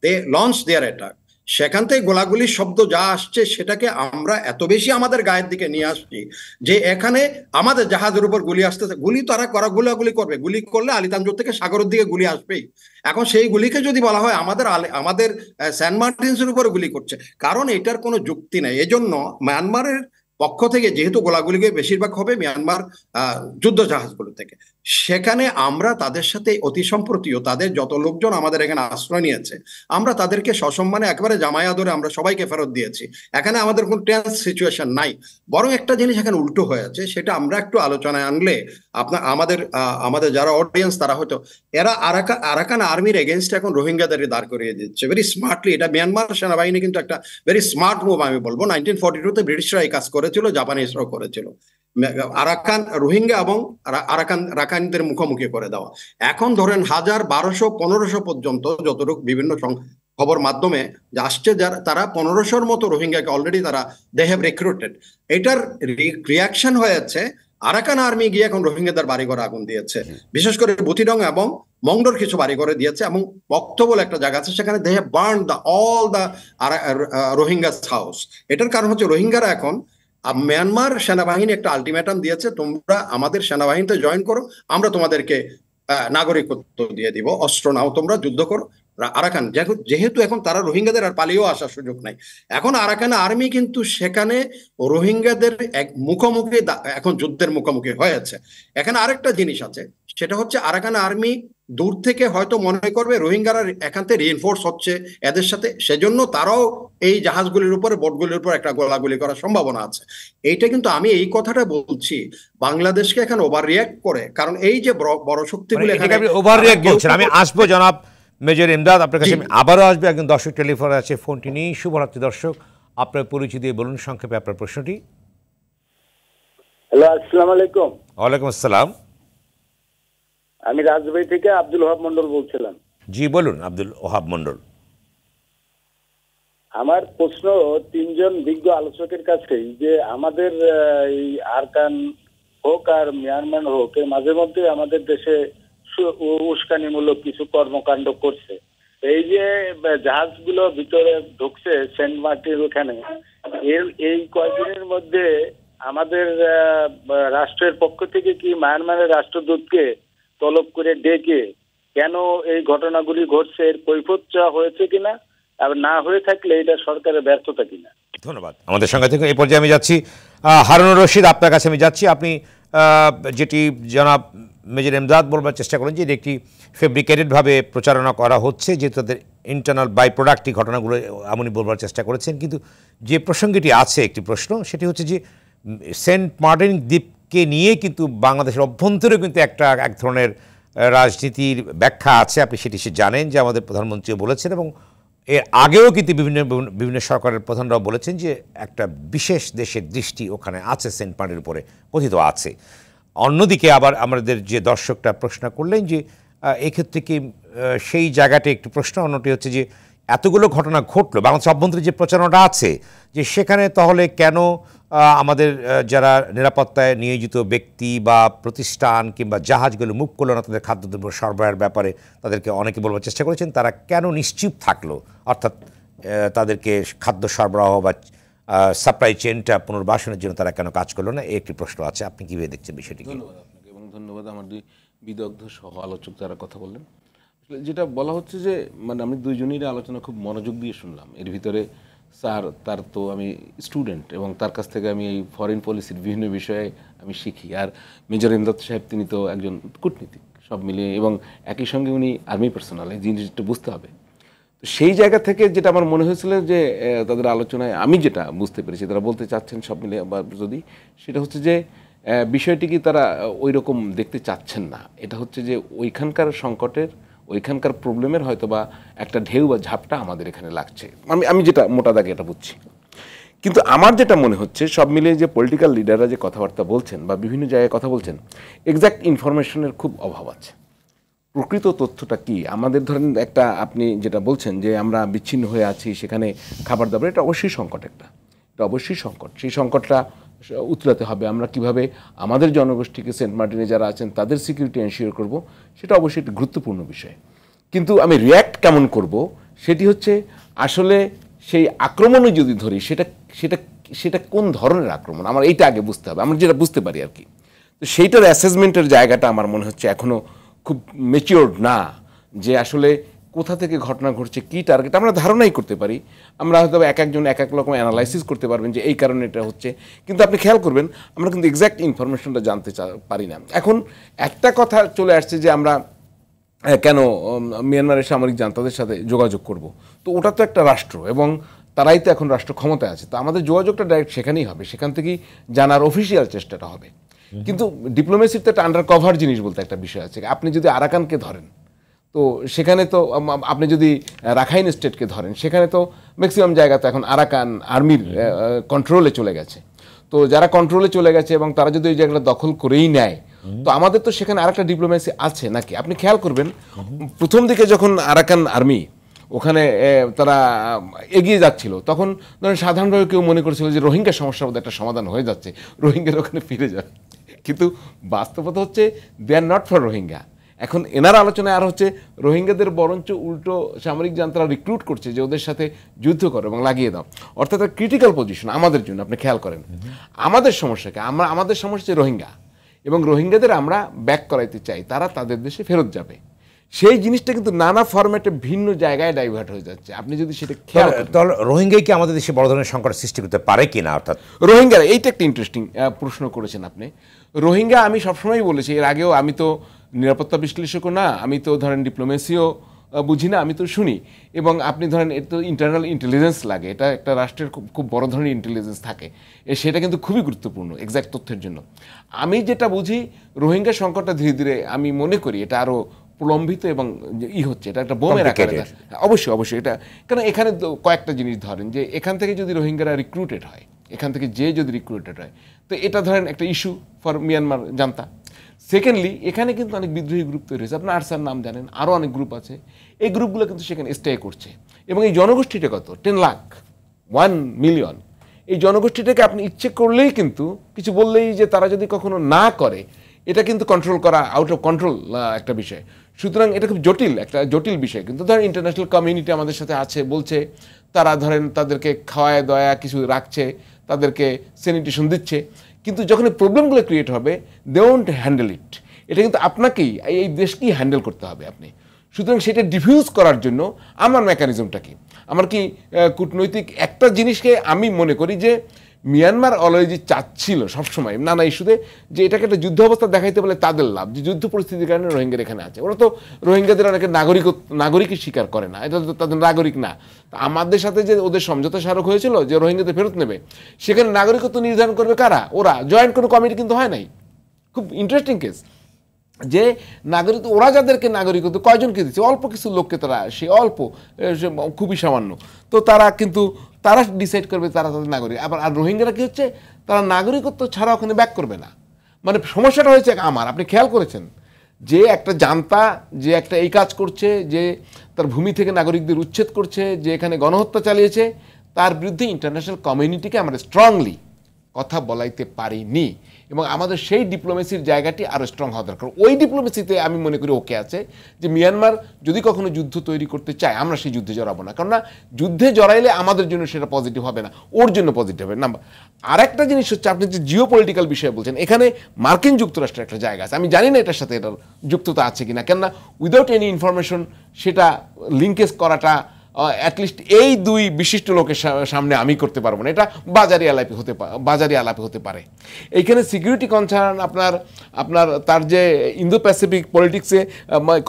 they launch their attack. সেখান থেকে গোলাগুলির শব্দ যা আসছে সেটাকে আমরা এত বেশি আমাদের গায়ের দিকে নিয়ে আসছি যে এখানে আমাদের জাহাজের উপর গুলি আসতেছে। গুলি তারা করা গুলাগুলি করবে, গুলি করলে আলিতাঞ্জোর থেকে সাগরের দিকে গুলি আসবেই। এখন সেই গুলিকে যদি বলা হয় আমাদের সেন্ট মার্টিনসের উপরে গুলি করছে, কারণ এটার কোনো যুক্তি নাই। এজন্য মিয়ানমারের পক্ষ থেকে যেহেতু গোলাগুলি বেশিরভাগ হবে মিয়ানমার যুদ্ধ জাহাজগুলো থেকে, সেখানে আমরা তাদের সাথে অতি সম্প্রতিও তাদের যত লোকজন আমাদের এখানে আশ্রয় নিয়েছে আমরা তাদেরকে সসম্মানে একেবারে জামায়া ধরে আমরা সবাইকে ফেরত দিয়েছি। এখানে আমাদের কোনো টেন্স সিচুয়েশন নাই, বরং একটা জিনিস এখানে উল্টো হয়ে আছে, সেটা আমরা একটু আলোচনায় আনলে আমাদের যারা অডিয়েন্স তারা হয়তো, এরা আরাকান আর্মির এগেনস্টে এখন রোহিঙ্গাদের দাঁড় করিয়ে দিচ্ছে ভেরি স্মার্টলি। এটা মিয়ানমার সেনাবাহিনী কিন্তু একটা ভেরি স্মার্ট মুভ আমি বলবো। 1942-তে ব্রিটিশরা এই কাজ করেছিল, জাপানিজরাও করেছিল, আরাকান রোহিঙ্গা এবং রাখাইনদের মুখোমুখি করে দেওয়া। এখন ধরেন 1000, 1200, 1500 পর্যন্ত যতটুকু বিভিন্ন খবর মাধ্যমে আসছে, তারা 1500-র মতো রোহিঙ্গাকে অলরেডি তারা দে হ্যাভ রিক্রুটেড। এটার রিয়াকশন হয়েছে আরাকান আর্মি গিয়ে এখন রোহিঙ্গাদের বাড়িঘরে আগুন দিয়েছে, বিশেষ করে বুথিডং এবং মংডোর কিছু বাড়িঘরে দিয়েছে, এবং বক্ত বলে একটা জায়গা আছে সেখানে they have burn all the Rohingyas house. এটার কারণ হচ্ছে রোহিঙ্গারা এখন মিয়ানমার সেনাবাহিনী একটা আলটিমেটাম দিয়েছে, তোমরা আমাদের সেনাবাহিনীতে জয়েন করো, আমরা তোমাদেরকে নাগরিকত্ব দিয়ে দিব, অস্ত্র নাও, তোমরা যুদ্ধ করো। আরাকান যেহেতু এখন তারা রোহিঙ্গাদের আর পালিয়েও আসার সুযোগ নাই, এখন আরাকান আর্মি কিন্তু সেখানে রোহিঙ্গাদের মুখোমুখি এখন যুদ্ধের মুখোমুখি হয়েছে। এখানে আরেকটা জিনিস আছে, সেটা হচ্ছে আরাকান আর্মি দূর থেকে হয়তো মনে করবে রোহিঙ্গারা এখান থেকে রিইনফোর্স হচ্ছে এদের সাথে, সেজন্য তারাও এই জাহাজগুলির উপরে, বোটগুলির উপর একটা গোলাগুলি করার সম্ভাবনা আছে। এইটা কিন্তু আমি এই কথাটা বলছি, বাংলাদেশকে এখানে ওভার রিয়াক্ট করে, কারণ এই যে বড় শক্তিগুলো এখানে ওভার রিয়াক্ট বলছেন। আমি আসবো জনাব মেজর ইমদাদ আপনার কাছে, আমি আবারও আসবে। একজন দর্শক টেলিফোনে আছে, ফোনটি নিয়ে। শুভরাত্রি দর্শক, আপনার পরিচয় দিয়ে বলুন সংক্ষেপে আপনার প্রশ্নটি। হ্যালো, আসসালামু আলাইকুম। ওয়ালাইকুম আসসালাম। আমি রাজবাড়ী থেকে আব্দুল ওহাব মন্ডল বলছিলাম। জি বলুন আব্দুল ওহাব মন্ডল। আমার প্রশ্ন তিনজন বিজ্ঞ আলোচকের কাছেই, যে আমাদের এই আরাকান হোক আর মিয়ানমার হোক, এর মাঝে মধ্যে আমাদের দেশে উস্কানিমূলক কিছু কর্মকাণ্ড করছে। এই যে জাহাজগুলো ভিতরে ঢুকছে সেন্ট মার্টিন ওখানে, এই কয়েকদিনের মধ্যে আমাদের রাষ্ট্রের পক্ষ থেকে কি মায়ানমারের রাষ্ট্রদূতকে তলব করে ডেকে কেন এই ঘটনাগুলি ঘটছে এর কৈফিয়ত চাওয়া হয়েছে কিনা, আর না হয়ে থাকলে এটা সরকারের ব্যর্থতা কিনা? ধন্যবাদ। আমাদের সঙ্গে থেকে এই পর্যায়ে আমি যাচ্ছি হারুনুর রশিদ, আপনার কাছে আমি যাচ্ছি। আপনি যেটি জনাব মেজর ইমদাদ বলবার চেষ্টা করেন যে এটি একটি ফেব্রিকেটেডভাবে প্রচারণা করা হচ্ছে, যেহেতু তাদের ইন্টারনাল বাই প্রোডাক্টই ঘটনাগুলো এমনই বলবার চেষ্টা করেছেন। কিন্তু যে প্রসঙ্গটি আছে, একটি প্রশ্ন, সেটি হচ্ছে যে সেন্ট মার্টিন দ্বীপকে নিয়ে কিন্তু বাংলাদেশের অভ্যন্তরে কিন্তু এক ধরনের রাজনীতির ব্যাখ্যা আছে। আপনি সেটি জানেন যে আমাদের প্রধানমন্ত্রীও বলেছেন, এবং এর আগেও কিন্তু বিভিন্ন সরকারের প্রধানরাও বলেছেন যে একটা বিশেষ দেশের দৃষ্টি ওখানে আছে, সেন্ট মার্টিনের উপরে কথিত আছে। অন্যদিকে আবার আমাদের যে দর্শকটা প্রশ্ন করলেন যে এক্ষেত্রে কি সেই জায়গাটা একটু প্রশ্ন, অন্যটি হচ্ছে যে এতগুলো ঘটনা ঘটলো, বাংলাদেশ অভ্যন্তরে যে প্রচারণাটা আছে, যে সেখানে তাহলে কেন আমাদের যারা নিরাপত্তায় নিয়োজিত ব্যক্তি বা প্রতিষ্ঠান কিংবা জাহাজগুলো মুভ করলো না তাদের খাদ্যদ্রব্য সরবরাহের ব্যাপারে, তাদেরকে অনেকে বলবার চেষ্টা করেছেন তারা কেন নিশ্চুপ থাকলো, অর্থাৎ তাদেরকে খাদ্য সরবরাহ বা সাপ্লাই চেনটা পুনর্বাসনের জন্য তারা কেন কাজ করলো না, এই একটি প্রশ্ন আছে। আপনি কীভাবে দেখছেন বিষয়টি? ধন্যবাদ আপনাকে, এবং ধন্যবাদ আমার দুই বিদগ্ধ সহ আলোচক যারা কথা বললেন। যেটা বলা হচ্ছে যে মানে আমি দুইজনেরই আলোচনা খুব মনোযোগ দিয়ে শুনলাম। এর ভিতরে স্যার তার তো আমি স্টুডেন্ট এবং তার কাছ থেকে আমি এই ফরেন পলিসির বিভিন্ন বিষয়ে আমি শিখি। আর মেজর ইমদাদ সাহেব তিনি তো একজন কূটনীতিক, সব মিলিয়ে, এবং একই সঙ্গে উনি আর্মি পার্সোনাল, এই জিনিসটা বুঝতে হবে। তো সেই জায়গা থেকে যেটা আমার মনে হয়েছিল যে তাদের আলোচনায় আমি যেটা বুঝতে পেরেছি তারা বলতে চাচ্ছেন সব মিলিয়ে, বা যদি সেটা হচ্ছে যে বিষয়টি কি তারা ওই রকম দেখতে চাচ্ছেন না। এটা হচ্ছে যে ওইখানকার সংকটের, ওইখানকার প্রবলেমের হয়তো বা একটা ঢেউ বা ঝাপটা আমাদের এখানে লাগছে। আমি যেটা মোটা দাগে এটা বুঝছি। কিন্তু আমার যেটা মনে হচ্ছে সব মিলিয়ে যে পলিটিক্যাল লিডাররা যে কথাবার্তা বলছেন বা বিভিন্ন জায়গায় কথা বলছেন, এক্স্যাক্ট ইনফরমেশনের খুব অভাব আছে। প্রকৃত তথ্যটা কি আমাদের, ধরেন একটা আপনি যেটা বলছেন যে আমরা বিচ্ছিন্ন হয়ে আছি, সেখানে খাবার দাবার, এটা অবশ্যই সংকট, এটা অবশ্যই সংকট। সেই সংকটটা উতরাতে হবে। আমরা কিভাবে আমাদের জনগোষ্ঠীকে, সেন্ট মার্টিনে যারা আছেন তাদের সিকিউরিটি এনশিওর করব, সেটা অবশ্যই একটা গুরুত্বপূর্ণ বিষয়। কিন্তু আমি রিয়্যাক্ট কেমন করব সেটি হচ্ছে আসলে সেই আক্রমণে যদি ধরি সেটা সেটা সেটা কোন ধরনের আক্রমণ, আমার এইটা আগে বুঝতে হবে, আমরা যেটা বুঝতে পারি আর কি। তো সেইটার অ্যাসেসমেন্টের জায়গাটা আমার মনে হচ্ছে এখনও খুব ম্যাচিওর না, যে আসলে কোথা থেকে ঘটনা ঘটছে, কী টার্গেট, আমরা ধারণাই করতে পারি। আমরা হয়তো এক একজন এক এক রকম অ্যানালাইসিস করতে পারবেন যে এই কারণে এটা হচ্ছে, কিন্তু আপনি খেয়াল করবেন আমরা কিন্তু এক্স্যাক্ট ইনফরমেশনটা জানতে পারি না। এখন একটা কথা চলে আসছে যে আমরা কেন মিয়ানমারের সামরিক জান্তাদের সাথে যোগাযোগ করব, তো ওটা তো একটা রাষ্ট্র এবং তারাই তো এখন রাষ্ট্র ক্ষমতায় আছে, তো আমাদের যোগাযোগটা ডাইরেক্ট সেখানেই হবে, সেখান থেকেই জানার অফিসিয়াল চেষ্টাটা হবে। কিন্তু ডিপ্লোমেসির তো একটা আন্ডার কভার জিনিস বলতে একটা বিষয় আছে। আপনি যদি আরাকানকে ধরেন, তো সেখানে তো আপনি যদি রাখাইন স্টেটকে ধরেন, সেখানে তো ম্যাক্সিমাম জায়গা তো এখন আরাকান আর্মির কন্ট্রোলে চলে গেছে। তো যারা কন্ট্রোলে চলে গেছে এবং তারা যদি ওই জায়গাটা দখল করেই নেয়, তো আমাদের তো সেখানে আরেকটা ডিপ্লোমেসি আছে নাকি? আপনি খেয়াল করবেন প্রথম দিকে যখন আরাকান আর্মি ওখানে তারা এগিয়ে যাচ্ছিল, তখন ধরেন সাধারণভাবে কেউ মনে করেছিল যে রোহিঙ্গা সমস্যার মধ্যে একটা সমাধান হয়ে যাচ্ছে, রোহিঙ্গার ওখানে ফিরে যাবে। কিন্তু বাস্তবতা হচ্ছে দে আর নট ফর রোহিঙ্গা। এখন এনার আলোচনায় আর হচ্ছে রোহিঙ্গাদের বরঞ্চ উল্টো সামরিক জান্তারা রিক্রুট করছে যে ওদের সাথে যুদ্ধ করো এবং লাগিয়ে দাও, অর্থাৎ ক্রিটিক্যাল পজিশন আমাদের জন্য। আপনি খেয়াল করেন আমাদের সমস্যাকে, আমাদের সমস্যা রোহিঙ্গা, এবং রোহিঙ্গাদের আমরা ব্যাক করাইতে চাই, তারা তাদের দেশে ফেরত যাবে। সেই জিনিসটা কিন্তু নানা ফরম্যাটে ভিন্ন জায়গায় ডাইভার্ট হয়ে যাচ্ছে। আপনি যদি সেটা খেয়াল করেন, তাহলে রোহিঙ্গাই কি আমাদের দেশে বড় ধরনের সংকট সৃষ্টি করতে পারে কিনা? অর্থাৎ রোহিঙ্গা, এইটা একটা ইন্টারেস্টিং প্রশ্ন করেছেন আপনি। রোহিঙ্গা আমি সবসময়ই বলেছি, এর আগেও, আমি তো নিরাপত্তা বিশ্লেষকও না, আমি তো ধরেন ডিপ্লোমেসিও বুঝি না, আমি তো শুনি। এবং আপনি ধরেন এর তো ইন্টারনাল ইন্টেলিজেন্স লাগে, এটা একটা রাষ্ট্রের খুব বড় ধরনের ইন্টেলিজেন্স থাকে, সেটা কিন্তু খুবই গুরুত্বপূর্ণ এক্স্যাক্ট তথ্যের জন্য। আমি যেটা বুঝি রোহিঙ্গা সংকটটা ধীরে ধীরে আমি মনে করি এটা আরও প্রলম্বিত এবং হচ্ছে, এটা একটা বোমের আকারে। অবশ্যই অবশ্যই এটা, কারণ এখানে কয়েকটা জিনিস ধরেন যে এখান থেকে যদি রোহিঙ্গারা রিক্রুটেড হয়, এখান থেকে যদি রিক্রুটেড হয়, তো এটা ধরেন একটা issue for Myanmar junta. Secondly এখানে কিন্তু অনেক বিদ্রোহী গ্রুপ তৈরি হয়েছে, আপনার আরসার নাম জানেন, আরও অনেক গ্রুপ আছে। এই গ্রুপগুলো কিন্তু সেখানে স্টে করছে, এবং এই জনগোষ্ঠীটা কত 10 লাখ 1 মিলিয়ন। এই জনগোষ্ঠীটাকে আপনি ইচ্ছে করলেই কিন্তু কিছু বললেই যে তারা যদি কখনো না করে, এটা কিন্তু কন্ট্রোল করা আউট অফ কন্ট্রোল একটা বিষয়। সুতরাং এটা খুব একটা জটিল বিষয়। কিন্তু ধরেন ইন্টারন্যাশনাল কমিউনিটি আমাদের সাথে আছে, বলছে তারা ধরেন তাদেরকে খাওয়ায় দয়া কিছু রাখছে, তাদেরকে স্যানিটেশন দিচ্ছে, কিন্তু যখন এই প্রবলেমগুলো ক্রিয়েট হবে দে ওন্ট হ্যান্ডেল ইট। এটা কিন্তু আপনাকেই এই দেশকেই হ্যান্ডেল করতে হবে আপনি। সুতরাং সেটা ডিফিউজ করার জন্য আমার মেকানিজমটা কি, আমার কি কূটনৈতিক একটা জিনিসকে আমি মনে করি যে মিয়ানমার অলওয়েজ চাচ্ছিল সবসময় নানা ইস্যুতে যে এটাকে একটা যুদ্ধ অবস্থা দেখাইতে বলে তাদের লাভ, যে যুদ্ধ পরিস্থিতির কারণে রোহিঙ্গার এখানে আছে। ওরা তো রোহিঙ্গাদের অনেকে নাগরিকই স্বীকার করে না, এটা তো তাদের নাগরিক না। আমাদের সাথে যে ওদের সমঝোতা স্মারক হয়েছিল যে রোহিঙ্গাদের ফেরত নেবে, সেখানে নাগরিকত্ব নির্ধারণ করবে কারা? ওরা। জয়েন্ট কোনো কমিটি কিন্তু হয় নাই। খুব ইন্টারেস্টিং কেস যে নাগরিক, ওরা যাদেরকে নাগরিকত্ব কয়জনকে দিচ্ছে, অল্প কিছু লোককে, তারা সে অল্প, খুবই সামান্য, তো তারা ডিসাইড করবে তারা তাদের নাগরিক। আবার আর রোহিঙ্গারা কি হচ্ছে, তারা নাগরিকত্ব ছাড়া ওখানে ব্যাক করবে না। মানে সমস্যাটা হয়েছে আমার, আপনি খেয়াল করেছেন যে একটা জান্তা যে একটা এই কাজ করছে, যে তার ভূমি থেকে নাগরিকদের উচ্ছেদ করছে, যে এখানে গণহত্যা চালিয়েছে, তার বিরুদ্ধে ইন্টারন্যাশনাল কমিউনিটিকে আমরা স্ট্রংলি কথা বলাইতে পারিনি, এবং আমাদের সেই ডিপ্লোমেসির জায়গাটি আরও স্ট্রং হওয়া দরকার। ওই ডিপ্লোমেসিতে আমি মনে করি ওকে আছে যে মিয়ানমার যদি কখনো যুদ্ধ তৈরি করতে চায়, আমরা সেই যুদ্ধে জড়াবো না, কেননা যুদ্ধে জড়াইলে আমাদের জন্য সেটা পজিটিভ হবে না, ওর জন্য পজিটিভ হবে না। আর একটা জিনিস হচ্ছে, আপনি যে জিও পলিটিক্যাল বিষয়ে বলছেন, এখানে মার্কিন যুক্তরাষ্ট্রের একটা জায়গা আছে, আমি জানি না এটার সাথে এটার যুক্ততা আছে কিনা, কেননা উইদাউট এনি ইনফরমেশন সেটা লিঙ্কেজ করাটা অ্যাটলিস্ট এই দুই বিশিষ্ট লোকের সামনে আমি করতে পারবো না, এটা বাজারি আলাপে হতে পারে। এইখানে সিকিউরিটি কনসার্ন আপনার তার যে ইন্দো প্যাসিফিক পলিটিক্সে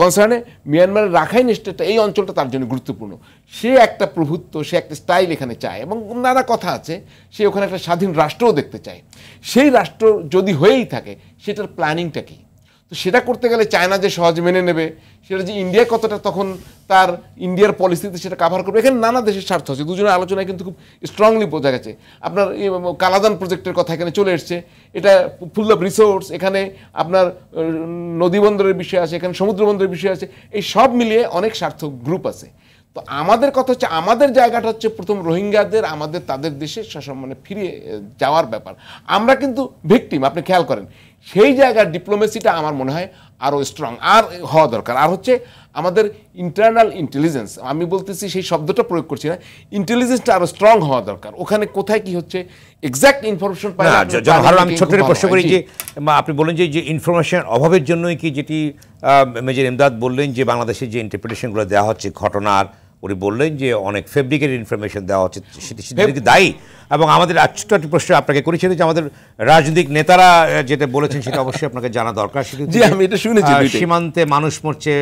কনসার্নে মিয়ানমারের রাখাইন স্টেটটা, এই অঞ্চলটা তার জন্য গুরুত্বপূর্ণ। সে একটা প্রভুত্ব, সে একটা স্টাইল এখানে চায় এবং নানা কথা আছে, সে ওখানে একটা স্বাধীন রাষ্ট্রও দেখতে চায়। সেই রাষ্ট্র যদি হয়েই থাকে, সেটার প্ল্যানিংটা কি? তো সেটা করতে গেলে চায়না যে সহজে মেনে নেবে, সেটা যে ইন্ডিয়া কতটা তখন তার ইন্ডিয়ার পলিসিতে সেটা কাভার করবে, এখানে নানা দেশের স্বার্থ আছে। দুজনের আলোচনায় কিন্তু খুব স্ট্রংলি বোঝা গেছে। আপনার কালাদান প্রজেক্টের কথা এখানে চলে এসছে, এটা ফুল অফ রিসোর্স, এখানে আপনার নদী বন্দরের বিষয় আছে, এখানে সমুদ্র বন্দরের বিষয় আছে, এই সব মিলিয়ে অনেক স্বার্থ গ্রুপ আছে। তো আমাদের কথা হচ্ছে, আমাদের জায়গাটা হচ্ছে প্রথম রোহিঙ্গাদের তাদের দেশে মানে ফিরে যাওয়ার ব্যাপার। আমরা কিন্তু ভিকটিম, আপনি খেয়াল করেন, সেই জায়গার ডিপ্লোমেসিটা আমার মনে হয় আরও স্ট্রং আর হওয়া দরকার। আর হচ্ছে আমাদের ইন্টারনাল ইন্টেলিজেন্স, আমি বলতেছি সেই শব্দটা প্রয়োগ করছি না, ইন্টেলিজেন্সটা আরও স্ট্রং হওয়া দরকার। ওখানে কোথায় কি হচ্ছে এক্সাক্ট ইনফরমেশন পাই না। আমি ছোট্ট প্রশ্ন করি যে আপনি বললেন যে অনফরমেশন অভাবের জন্যই কি, যেটি মেজর ইমদাদ বললেন যে বাংলাদেশের যে ইন্টারপ্রিটেশনগুলো দেওয়া হচ্ছে ঘটনার, উনি বললেন যে অনেক ফেব্রিকেটেড ইনফরমেশন দেওয়া হচ্ছে, সেটি দায়ী। এবং আমাদের ছোট্ট একটি প্রশ্ন আপনাকে করেছিল যে আমাদের রাজনৈতিক নেতারা যেটা বলেছেন সেটা অবশ্যই আপনাকে জানা দরকার। সীমান্তে মানুষ মরছে,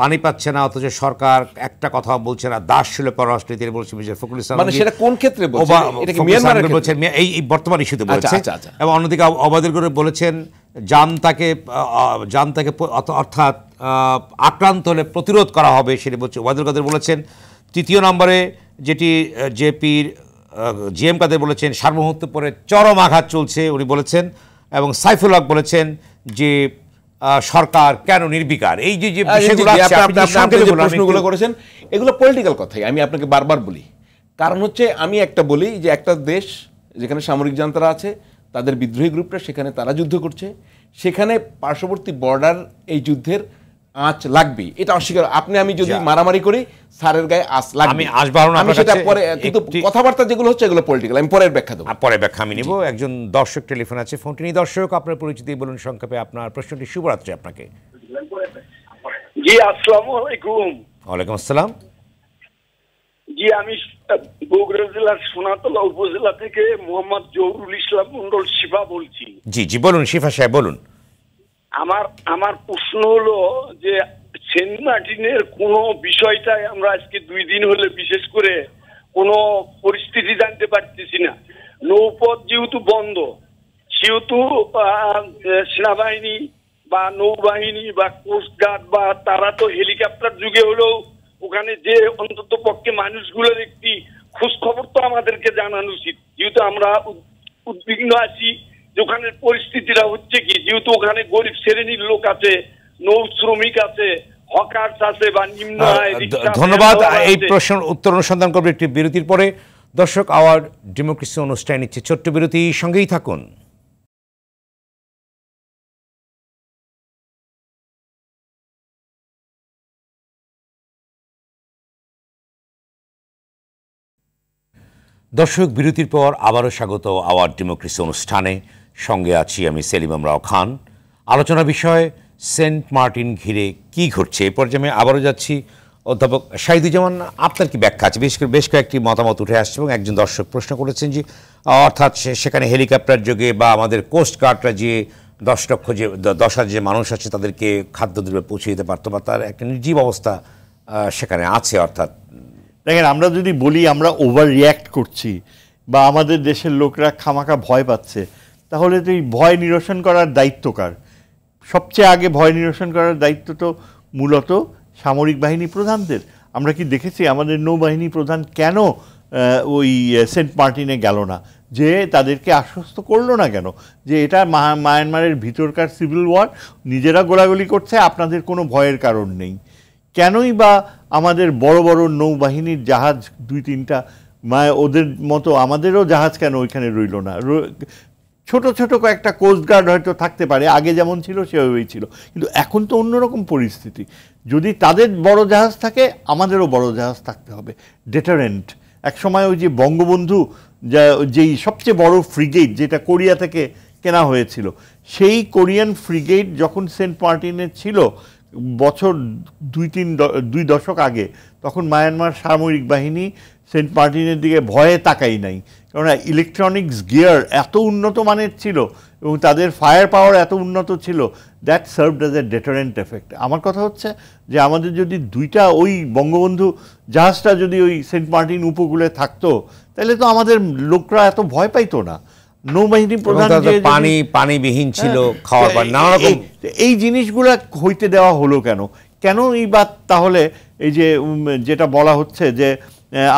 পানি পাচ্ছে না, অথচ সরকার একটা কথা বলছে না, দাস ছিল পররাষ্ট্রনীতি বলছে মির্জা ফখরুল ইসলাম। মানে সেটা কোন ক্ষেত্রে বলছেন? এই বর্তমান ইস্যুতে বলছে। এবং অন্যদিকে অবায়দুল করে বলেছেন জানতাকে অর্থাৎ আক্রান্ত হলে প্রতিরোধ করা হবে, সেটি বলছে ওবায়দুল কাদের বলেছেন। তৃতীয় নম্বরে যেটি জেপির জিএম কাদের বলেছেন, সার্বভৌমত্ব পরে চরম আঘাত চলছে উনি বলেছেন। এবং সাইফুল হক বলেছেন যে সরকার কেন নির্বিকার। এই যে প্রশ্নগুলো করেছেন, এগুলো পলিটিক্যাল কথাই আমি আপনাকে বারবার বলি। কারণ হচ্ছে আমি একটা বলি যে একটা দেশ যেখানে সামরিক জান্তারা আছে, তাদের বিদ্রোহী গ্রুপটা সেখানে তারা যুদ্ধ করছে, সেখানে পার্শ্ববর্তী বর্ডার এই যুদ্ধের আঁচ লাগবে, এটা অস্বীকার। আমি যদি মারামারি করি, স্যারের গায়ে আঁচ লাগবে। আমি সেটা পরে, কিন্তু কথাবার্তা যেগুলো হচ্ছে এগুলো পলিটিক্যাল, আমি পরের ব্যাখ্যা দেবো। পরের ব্যাখ্যা আমি নিব। একজন দর্শক টেলিফোন আছে, ফোনটি নিয়ে। দর্শক, আপনার পরিচিতি বলুন সংক্ষেপে আপনার প্রশ্নটি। শুভরাত্রি আপনাকে। জি, আসসালামু আলাইকুম। ওয়ালাইকুম আসসালাম। জি, আমি বগুড়া জেলার সোনাতলা উপজেলা থেকে মোহাম্মদ জহুরুল ইসলাম মন্ডল শিফা বলছি। জি জি, বলুন শিফা সাহেব, বলুন। আমার প্রশ্ন হলো যে সেন্ট মার্টিনের কোন বিষয়টাই আমরা আজকে 2 দিন হলে বিশেষ করে কোনো পরিস্থিতি জানতে পারতেছি না। নৌপথ যেহেতু বন্ধ, সেহেতু সেনাবাহিনী বা নৌবাহিনী বা কোস্টগার্ড বা তারা তো হেলিকপ্টার যুগে হলেও ওখানে যে অন্তত পক্ষে মানুষগুলোর একটি খোঁজ খবর তো আমাদেরকে জানানো উচিত, যেহেতু আমরা উদ্বিগ্ন আছি যে ওখানের পরিস্থিতিটা হচ্ছে কি। যেহেতু ওখানে গরিব শ্রেণীর লোক আছে, নৌ শ্রমিক আছে, হকার্স আছে বা নিম্ন আয়। ধন্যবাদ। এই প্রশ্নের উত্তর অনুসন্ধান করবে একটি বিরতির পরে। দর্শক, আওয়ার ডেমোক্রেসি অনুষ্ঠান নিচ্ছে ছোট্ট বিরতি, সঙ্গেই থাকুন। দর্শক, বিরতির পর আবারও স্বাগত আওয়ার ডেমোক্রেসি অনুষ্ঠানে। সঙ্গে আছি আমি সেলিম আমরাও খান। আলোচনা বিষয় সেন্ট মার্টিন ঘিরে কি ঘটছে। এই পর্যায়ে আমি আবারও যাচ্ছি অধ্যাপক শাহিদুজ্জামান, আপনার কি ব্যাখ্যা আছে? বিশেষ করে বেশ কয়েকটি মতামত উঠে আসছে এবং একজন দর্শক প্রশ্ন করেছেন যে অর্থাৎ সেখানে হেলিকপ্টার যোগে বা আমাদের কোস্ট গার্ডরা যে 10,000 যে মানুষ আছে তাদেরকে খাদ্যদ্রব্য পৌঁছে দিতে পারতো, বা তার একটা নির্জীব অবস্থা সেখানে আছে। অর্থাৎ দেখেন, আমরা যদি বলি আমরা ওভার রিয়্যাক্ট করছি বা আমাদের দেশের লোকরা খামাখা ভয় পাচ্ছে, তাহলে তো এই ভয় নিরসন করার দায়িত্ব কার? সবচেয়ে আগে ভয় নিরসন করার দায়িত্ব তো মূলত সামরিক বাহিনী প্রধানদের। আমরা কি দেখেছি আমাদের নৌবাহিনী প্রধান কেন ওই সেন্ট মার্টিনে গেল না? যে তাদেরকে আশ্বস্ত করলো না কেন যে এটা মায়ানমারের ভিতরকার সিভিল ওয়ার, নিজেরা গোলাগুলি করছে, আপনাদের কোনো ভয়ের কারণ নেই? কেনই বা আমাদের বড় বড় নৌবাহিনীর জাহাজ 2-3টা ওদের মতো আমাদেরও জাহাজ কেন ওইখানে রইল না? ছোট ছোট কয়েকটা কোস্টগার্ড হয়তো থাকতে পারে, আগে যেমন ছিল সেভাবেই ছিল, কিন্তু এখন তো অন্যরকম পরিস্থিতি। যদি তাদের বড় জাহাজ থাকে, আমাদেরও বড় জাহাজ থাকতে হবে, ডেটারেন্ট। একসময় ওই যে বঙ্গবন্ধু যেই সবচেয়ে বড় ফ্রিগেট যেটা কোরিয়া থেকে কেনা হয়েছিল, সেই কোরিয়ান ফ্রিগেট যখন সেন্ট মার্টিনে ছিল, বছর দুই দশক আগে, তখন মায়ানমার সামরিক বাহিনী সেন্ট মার্টিনের দিকে ভয়ে তাকাই নাই, কেননা ইলেকট্রনিক্স গিয়ার এত উন্নত মানের ছিল এবং তাদের ফায়ার পাওয়ার এত উন্নত ছিল, that served as a deterrent effect. আমার কথা হচ্ছে যে আমাদের যদি দুইটা ওই বঙ্গবন্ধু জাহাজটা যদি ওই সেন্ট মার্টিন উপকূলে থাকতো, তাহলে তো আমাদের লোকরা এত ভয় পাইতো না। নৌবাহিনী প্রধান পানিবিহীন ছিল, খাওয়ার পানি নানা রকম, এই জিনিসগুলা হইতে দেওয়া হলো কেন? কেন এই বাদ তাহলে এই যে যেটা বলা হচ্ছে যে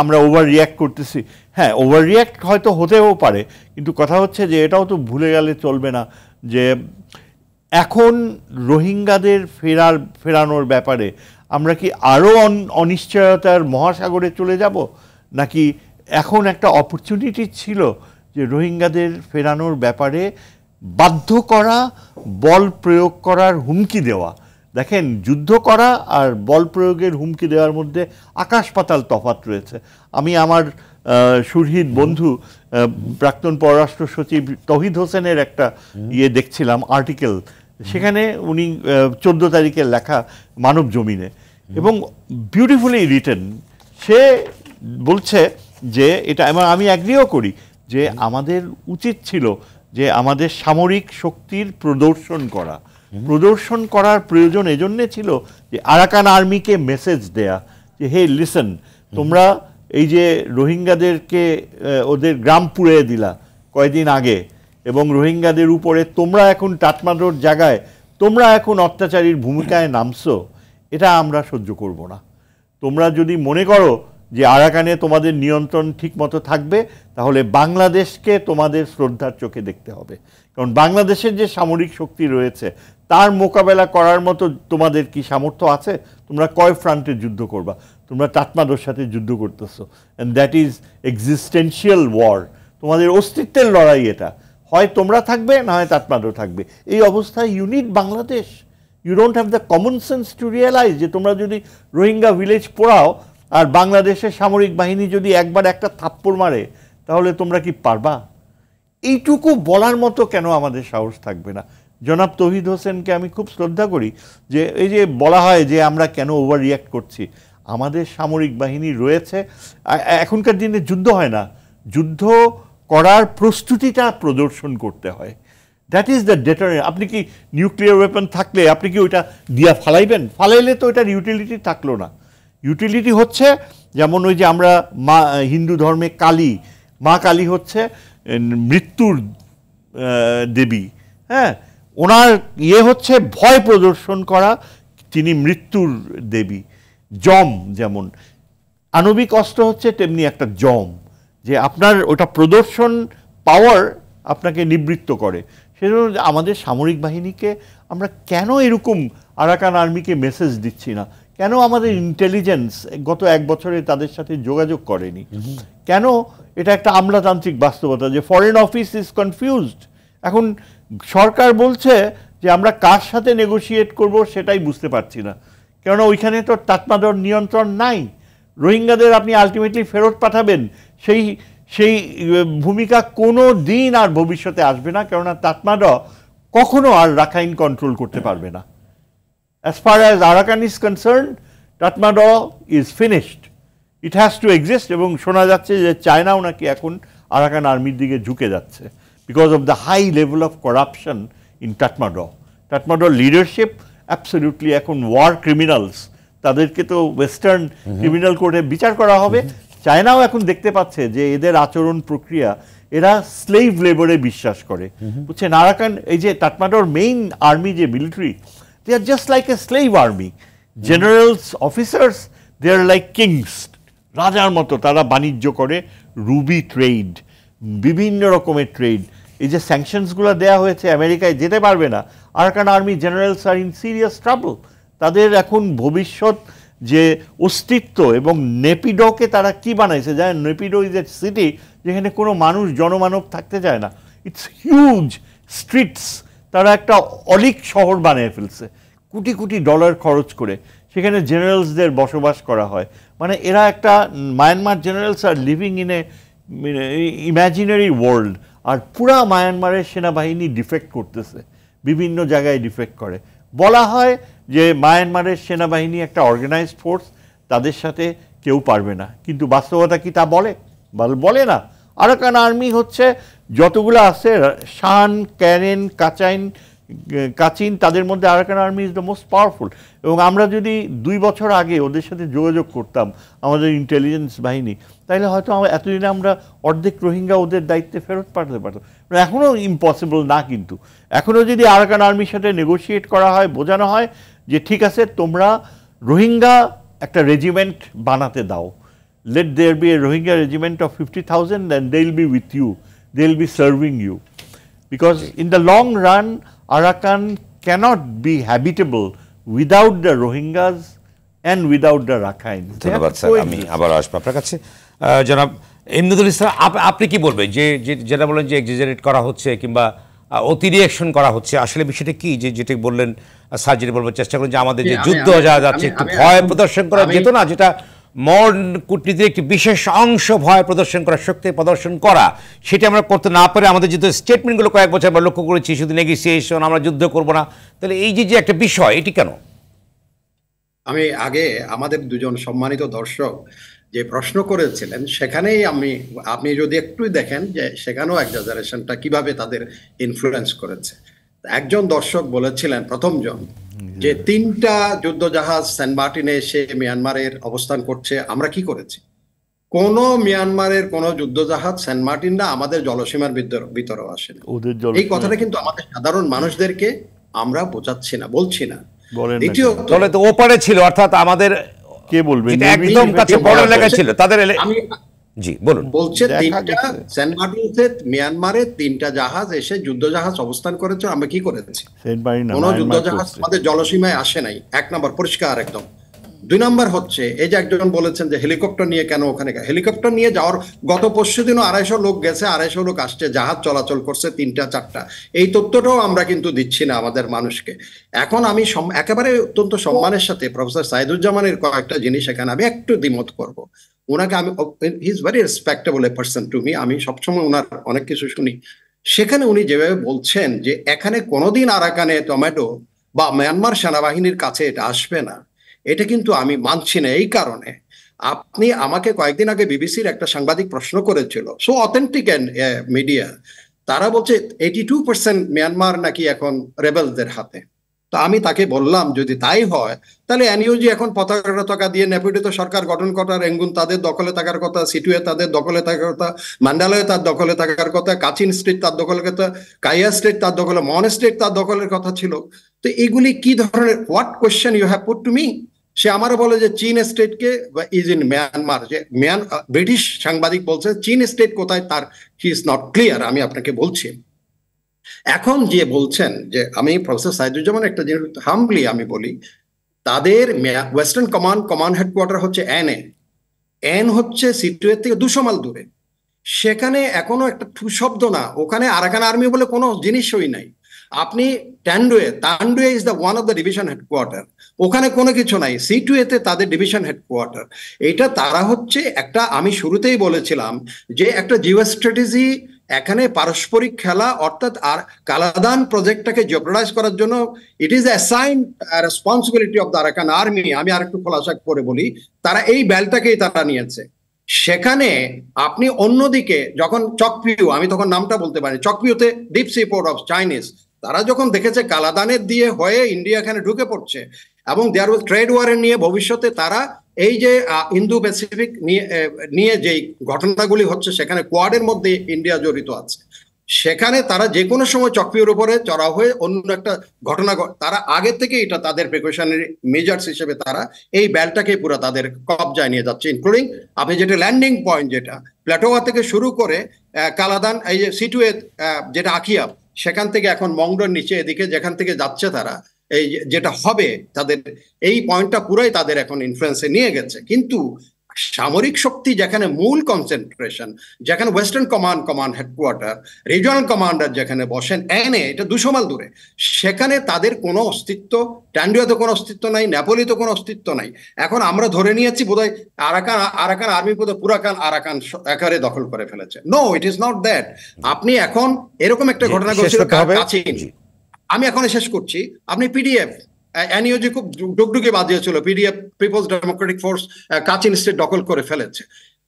আমরা ওভার রিয়্যাক্ট করতেছি, হ্যাঁ ওভার রিয়্যাক্ট হয়তো হতেও পারে, কিন্তু কথা হচ্ছে যে এটাও তো ভুলে গেলে চলবে না যে এখন রোহিঙ্গাদের ফেরানোর ব্যাপারে আমরা কি আরও অনিশ্চয়তার মহাসাগরে চলে যাব, নাকি এখন একটা অপরচুনিটি ছিল যে রোহিঙ্গাদের ফেরানোর ব্যাপারে বাধ্য করা, বল প্রয়োগ করার হুমকি দেওয়া? দেখেন, যুদ্ধ করা আর বল প্রয়োগের হুমকি দেওয়ার মধ্যে আকাশ পাতাল তফাৎ রয়েছে। আমি আমার সুরহিত বন্ধু প্রাক্তন পররাষ্ট্র সচিব তৌহিদ হোসেনের একটা দেখছিলাম আর্টিকেল, সেখানে উনি 14 তারিখের লেখা মানব জমিনে, এবং বিউটিফুলি রিটেন। সে বলছে যে এটা আমি অ্যাগ্রিও করি যে আমাদের উচিত ছিল যে আমাদের সামরিক শক্তির প্রদর্শন করার প্রয়োজন এজন্যে ছিল যে আরাকান আর্মিকে মেসেজ দেয়া যে হে লিসেন, তোমরা এই যে রোহিঙ্গাদেরকে ওদের গ্রাম পুড়িয়ে দিলা কয়েকদিন আগে, এবং রোহিঙ্গাদের উপরে তোমরা এখন টাটমাটোর জায়গায় তোমরা এখন অত্যাচারীর ভূমিকায় নামছো, এটা আমরা সহ্য করব না। তোমরা যদি মনে করো যে আরাকানে তোমাদের নিয়ন্ত্রণ ঠিক মতো থাকবে, তাহলে বাংলাদেশকে তোমাদের শ্রদ্ধার চোখে দেখতে হবে, কারণ বাংলাদেশের যে সামরিক শক্তি রয়েছে তার মোকাবেলা করার মতো তোমাদের কি সামর্থ্য আছে? তোমরা কয় ফ্রন্টে যুদ্ধ করবা? তোমরা টাটমাটোর সাথে যুদ্ধ করতেছো, and that is existential war, তোমাদের অস্তিত্বের লড়াই এটা। হয় তোমরা থাকবে, না হয় টাটমাটো থাকবে। এই অবস্থায় you need Bangladesh. You don't have the common sense to realise যে তোমরা যদি রোহিঙ্গা ভিলেজ পোড়াও আর বাংলাদেশের সামরিক বাহিনী যদি একবার একটা থাপ্পড় মারে, তাহলে তোমরা কি পারবা? এইটুকু বলার মতো কেন আমাদের সাহস থাকবে না? জনাব তৌহিদ হোসেনকে আমি খুব শ্রদ্ধা করি যে এই যে বলা হয় যে আমরা কেন ওভার রিয়্যাক্ট করছি, আমাদের সামরিক বাহিনী রয়েছে। এখনকার দিনে যুদ্ধ হয় না, যুদ্ধ করার প্রস্তুতিটা প্রদর্শন করতে হয়। That is the deterrent. আপনি কি নিউক্লিয়ার ওয়েপন থাকলে আপনি কি ওইটা দিয়া ফালাইবেন? ফালাইলে তো ওইটার ইউটিলিটি থাকলো না। ইউটিলিটি হচ্ছে যেমন ওই যে আমরা হিন্দু ধর্মে মা কালী হচ্ছে মৃত্যুর দেবী, হ্যাঁ, ওনার হচ্ছে ভয় প্রদর্শন করা, তিনি মৃত্যুর দেবী। জম যেমন আণবিক অস্ত্র হচ্ছে তেমনি একটা জম, যে আপনার ওটা প্রদর্শন পাওয়ার আপনাকে নিবৃত্ত করে। সেজন্য আমাদের সামরিক বাহিনীকে আমরা কেন এরকম আরাকান আর্মিকে মেসেজ দিচ্ছি না? কেন আমাদের ইন্টেলিজেন্স গত 1 বছরে তাদের সাথে যোগাযোগ করেনি? কেন? এটা একটা আমলাতান্ত্রিক বাস্তবতা যে ফরেন অফিস ইজ কনফিউজড। এখন সরকার বলছে যে আমরা কার সাথে নেগোশিয়েট করব সেটাই বুঝতে পারছি না, কেননা ওইখানে তো টাটমাটোর নিয়ন্ত্রণ নাই। রোহিঙ্গাদের আপনি আলটিমেটলি ফেরত পাঠাবেন, সেই ভূমিকা কোনো দিন আর ভবিষ্যতে আসবে না, কেননা টাটমাটো কখনো আর রাখাইন কন্ট্রোল করতে পারবে না। As far as Arakan is concerned, Tatmadaw is finished. It has to exist, এবং শোনা যাচ্ছে যে চায়নাও নাকি এখন আরাকান আর্মির দিকে ঝুঁকে যাচ্ছে because of the high level of corruption in Tatmadaw. Tatmadaw leadership absolutely এখন ওয়ার ক্রিমিনালস, তাদেরকে তো ওয়েস্টার্ন ক্রিমিনাল কোর্টে বিচার করা হবে। চায়নাও এখন দেখতে পাচ্ছে যে এদের আচরণ প্রক্রিয়া, এরা স্লেভ লেবারে বিশ্বাস করে, বুঝছেন? আরাকান এই যে টাটমাডাওর মেইন আর্মি যে military, they are just like a slave army. Generals, officers, they are like kings. রাজার মতো তারা বাণিজ্য করে, রুবি ট্রেড, বিভিন্ন রকমের ট্রেড। এই যে স্যাংশনসগুলো দেওয়া হয়েছে, আমেরিকায় যেতে পারবে না। Arakan Army generals are in serious trouble. তাদের এখন ভবিষ্যৎ যে অস্তিত্ব, এবং নেপিডোকে তারা কি বানাইছে জানেন? নেপিডো ইজ এ সিটি যেখানে কোনো মানুষ জনমানব থাকতে চায় না। ইটস হিউজ স্ট্রিটস, তারা একটা অলিক শহর বানিয়ে ফেলছে কোটি কোটি ডলার খরচ করে, সেখানে জেনারেলসদের বসবাস করা হয়। মানে এরা একটা Myanmar generals are living in a imaginary world. আর পুরা মায়ানমারের সেনাবাহিনী ডিফেক্ট করতেছে, বিভিন্ন জায়গায় ডিফেক্ট করে। বলা হয় যে মায়ানমারের সেনাবাহিনী একটা অর্গানাইজড ফোর্স, তাদের সাথে কেউ পারবে না, কিন্তু বাস্তবতা কি তা বলে না। আরাকান আর্মি হচ্ছে যতগুলো আছে, শান, ক্যারেন, কাচিন, তাদের মধ্যে Arakan army is the most powerful. এবং আমরা যদি 2 বছর আগে ওদের সাথে যোগাযোগ করতাম, আমাদের ইন্টেলিজেন্স বাহিনী, তাহলে হয়তো এতদিনে আমরা অর্ধেক রোহিঙ্গা ওদের দায়িত্বে ফেরত পাঠাতে পারতাম। এখনও ইম্পসিবল না, কিন্তু এখনও যদি আরাকান আর্মির সাথে নেগোশিয়েট করা হয়, বোঝানো হয় যে ঠিক আছে তোমরা রোহিঙ্গা একটা রেজিমেন্ট বানাতে দাও, let there be a Rohingya regiment of 50,000 and they'll be with you, they'll be serving you, because in the long run Arakan cannot be habitable without the Rohingyas and without the Rakhine. ধন্যবাদ স্যার, আমি আবার আসবো আপনার কাছে। জনাব ইমদাদুল ইসলাম, আপনি কি বলবেন যে যেটা বলেন যে এক্সাজারেট করা হচ্ছে কিংবা অতি রিঅ্যাকশন করা হচ্ছে, আসলে বিষয়টা কি? যেটা বললেন স্যার, যেটা বলবার চেষ্টা করেন যে আমাদের যে যুদ্ধ যাচ্ছে একটু ভয় প্রদর্শন করা যেত না, যেটা মডার্ন কূটনীতির একটি বিশেষ অংশ, ভয় প্রদর্শন করা, শক্তি প্রদর্শন করা, সেটা আমরা করতে না পারে আমাদের যেহেতু স্টেটমেন্টগুলো কয়েক বছর আমরা লক্ষ্য করেছি, শুধু নেগোসিয়েশন, আমরা যুদ্ধ করব না, তাহলে এই যে একটা বিষয়, এটি কেন? আমি আগে আমাদের দুজন সম্মানিত দর্শক যে প্রশ্ন করেছিলেন সেখানেই আপনি যদি একটু দেখেন যে সেখানেও এক্সাজারেশনটা কিভাবে তাদের ইনফ্লুয়েন্স করেছে। একজন দর্শক বলেছিলেন, প্রথমজন, যে 3টা যুদ্ধজাহাজ সেন্ট মার্টিনে এসে মিয়ানমারের অবস্থান করছে, আমরা কি করেছি? কোন মিয়ানমারের কোন যুদ্ধজাহাজ সেন্ট মার্টিন না আমাদের জলসীমার ভিতরেও আসে না। এই কথাটা কিন্তু আমাদের সাধারণ মানুষদেরকে আমরা বোঝাচ্ছি না, বলছি না। দ্বিতীয়ত তো ওপারে ছিল, অর্থাৎ আমাদের কে বলবে একদম কাছে বর্ডার লেখা ছিল তাদের। জি বলুন। বলছে 3টা সেন্ট মার্টিনে মিয়ানমারে 3টা জাহাজ এসে যুদ্ধজাহাজ অবস্থান করেছে, আমরা কি করেছি? কোন যুদ্ধজাহাজ আমাদের জলসীমায় আসে নাই। 1 নম্বর, পরিষ্কার একদম। 2 নম্বর হচ্ছে, এই যে একজন বলেছেন যে হেলিকপ্টার নিয়ে কেন ওখানে, হেলিকপ্টার নিয়ে যাওয়ার গত পরশু দিনও 250 লোক গেছে, 250 লোক আসছে, জাহাজ চলাচল করছে 3টা 4টা। এই তথ্যটাও আমরা কিন্তু দিচ্ছি না আমাদের মানুষকে। এখন আমি একেবারে অত্যন্ত সম্মানের সাথে প্রফেসর সাইদুজ্জামানের কয়েকটা জিনিস এখানে আমি একটু দ্বিমত করব। ওনাকে আমি, he is very respectable a person to me, আমি সবসময় ওনার অনেক কিছু শুনি। সেখানে উনি যেভাবে বলছেন যে এখানে কোনোদিন আরাকানে টমেটো বা মিয়ানমার সেনাবাহিনীর কাছে এটা আসবে না, এটা কিন্তু আমি মানছি না। এই কারণে আপনি আমাকে কয়েকদিন আগে বিবিসির একটা সাংবাদিক প্রশ্ন করেছিল, সো অথেন্টিক মিডিয়া, তারা বলছে 82% মিয়ানমার নাকি এখন রেবেলদের হাতে। তো আমি তাকে বললাম যদি তাই হয় তাহলে এনইউজি এখন পতাকা দিয়ে নেপিডিত সরকার গঠন করার, রেঙ্গুন তাদের দখলে থাকার কথা, সিটুয়ে তাদের দখলে থাকার কথা, মান্ডালয়ে তার দখলে থাকার কথা, কাচিন স্টেট তার দখলের কথা, কাইয়া স্টেট তার দখলে, মন স্টেট তার দখলের কথা ছিল। তো এগুলি কি ধরনের, what question you have put to me? সে আমারও বলে যে চীন স্টেটকে ইজ ইন মিয়ানমার, যে ব্রিটিশ সাংবাদিক বলছে চীন স্টেট কোথায় তার হি ইজ নট ক্লিয়ার। আমি আপনাকে বলছি, এখন যে বলছেন যে, আমি প্রফেসর সাইদুজ্জামান একটা জিনিস হাম্বলি আমি বলি, তাদের ওয়েস্টার্ন কমান্ড হেডকোয়ার্টার হচ্ছে এন হচ্ছে সিটুয়ের থেকে 200 মাইল দূরে। সেখানে এখনো একটা ঠু শব্দ না, ওখানে আরাকান আর্মি বলে কোনো জিনিসই নাই। আপনি Thandwe is the one of the division headquarter, ওখানে কোনো কিছু নাই। সিটুয়েতে তাদের ডিভিশন হেডকোয়ার্টার। এটা তারা হচ্ছে একটা, আমি শুরুতেই বলেছিলাম যে একটা জিও স্ট্র্যাটেজি, এখানে পারস্পরিক খেলা, অর্থাৎ আর কালাদান প্রজেক্টটাকে জেপার্ডাইজ করার জন্য it is assign responsibility of the Arakan army. আমি আরেকটু খোলাসা করে বলি, তারা এই বেলটাকেই তারা নিয়েছে। সেখানে আপনি অন্যদিকে যখন চকপিউ, আমি তখন নামটা বলতে পারি, চকপিউতে deep sea port of Chinese, তারা যখন দেখেছে কালাদানের দিয়ে হয়ে ইন্ডিয়া এখানে ঢুকে পড়ছে এবং দেয়ার ওয়াজ ট্রেড ওয়ারের নিয়ে ভবিষ্যতে তারা এই যে ইন্দো প্যাসিফিক নিয়ে যেই ঘটনাগুলি হচ্ছে, সেখানে কোয়াডের মধ্যে ইন্ডিয়া জড়িত আছে, সেখানে তারা যে কোনো সময় চকপিউর উপরে চড়াও হয়ে অন্য একটা ঘটনা, তারা আগে থেকে এটা তাদের প্রিকশনারি মেজার্স হিসেবে তারা এই বেলটাকে পুরো তাদের কবজায় নিয়ে যাচ্ছে, ইনক্লুডিং আপনি যেটা ল্যান্ডিং পয়েন্ট, যেটা প্ল্যাটোয়া থেকে শুরু করে কালাদান, এই যে সিটুয়ে যেটা আখিয়াব, সেখান থেকে এখন মংডোর নিচে এদিকে যেখান থেকে যাচ্ছে তারা, এই যেটা হবে তাদের এই পয়েন্টটা পুরাই তাদের এখন ইনফ্লুয়েন্সে নিয়ে গেছে। কিন্তু সামরিক শক্তি যেখানে মূল কনসেন্ট্রেশন, যেখানে western command headquarter, regional commander যেখানে বসেন এটা 200 মাইল দূরে, সেখানে তাদের কোনো অস্তিত্ব, ট্যান্ডুয়াতে কোনো অস্তিত্ব নাই, নেপোলিতে কোনো অস্তিত্ব নাই। এখন আমরা ধরে নিয়েছি বোধহয় আরাকান আর্মি বোধহয় পুরাকান আরাকান একারে দখল করে ফেলেছে। No, it is not that. আপনি এখন এরকম একটা ঘটনা ঘটছিল, আমি এখন শেষ করছি, আপনি পিডিএফ এনইওজি খুব ডুগডুগি বাজিয়েছিল, PDF people's democratic force Kachin state দখল করে ফেলেছে।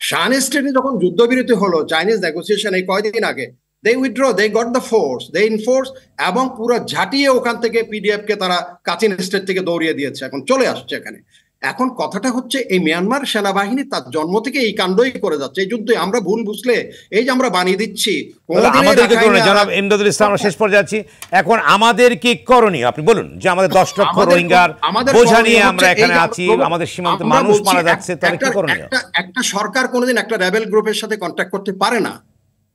শান স্টেটে যখন যুদ্ধবিরতি হলো চাইনিজ নেগোসিয়েশন এই কয়দিন আগে, they withdraw, they got the force, they enforce, এবং পুরো ঝাঁটিয়ে ওখান থেকে পিডিএফ কে তারা কাচিন স্টেট থেকে দৌড়িয়ে দিয়েছে, এখন চলে আসছে এখানে। এখন কথাটা হচ্ছে এই মিয়ানমার সেনাবাহিনী তার জন্ম থেকে এই কাণ্ডই করে যাচ্ছে। এই যুদ্ধে আমরা ভুল বুঝলে এই যে আমরা বানিয়ে দিচ্ছি, জনাব ইমদাদুল ইসলাম, আমরা শেষ পর্যায়ে আছি। এখন আমাদের কি করণীয় আপনি বলুন, যে আমাদের 10 লক্ষ রোহিঙ্গার বোঝা নিয়ে আমরা এখানে আছি, আমাদের সীমান্তে মানুষ মারা যাচ্ছে, তাহলে কি করণীয়? একটা সরকার কোনোদিন একটা রেবেল গ্রুপের সাথে কন্ট্যাক্ট করতে পারে না।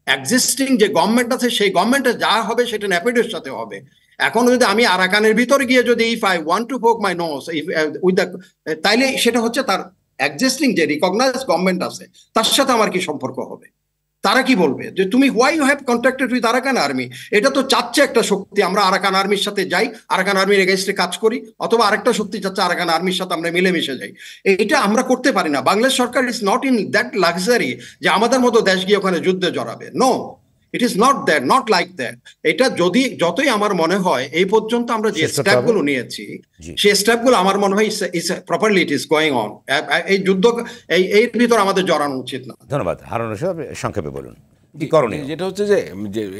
এক্সিস্টিং যে গভর্নমেন্ট আছে সেই গভর্নমেন্টে যা হবে সেটা ন্যাপিডের সাথে হবে। এখন যদি আমি আরাকানের ভিতরে গিয়ে যদি ইফ আই ওয়ান্ট টু পোক মাই নোজ উইথ দ্য, তাইলে সেটা হচ্ছে তার এক্সিস্টিং যে রিকগনাইজ গভর্নমেন্ট আছে তার সাথে আমার কি সম্পর্ক হবে? তারা কি বলবে যে তুমি why you have contacted with Arakan Army? এটা তো চাচ্ছে একটা শক্তি আমরা আরাকান আর্মির সাথে যাই, আরাকান আর্মির এগেইনস্টে কাজ করি, অথবা আরেকটা শক্তি চাচ্ছে আরাকান আর্মির সাথে আমরা মিলেমিশে যাই। এটা আমরা করতে পারি না। বাংলাদেশ সরকার is not in that luxury যে আমাদের মতো দেশ গিয়ে ওখানে যুদ্ধে জড়াবে। No, it is not that, not like that. এটা যদি যতই আমার মনে হয় এই পর্যন্ত আমরা যে স্টেপগুলো নিয়েছি সেই স্টেপগুলো আমার মনে হয় properly it is going on. এই যুদ্ধ এর ভিতর আমাদের জড়ানো উচিত না। ধন্যবাদ। হারুন রশিদ, সংক্ষেপে বলুন কি করণীয়? যেটা হচ্ছে যে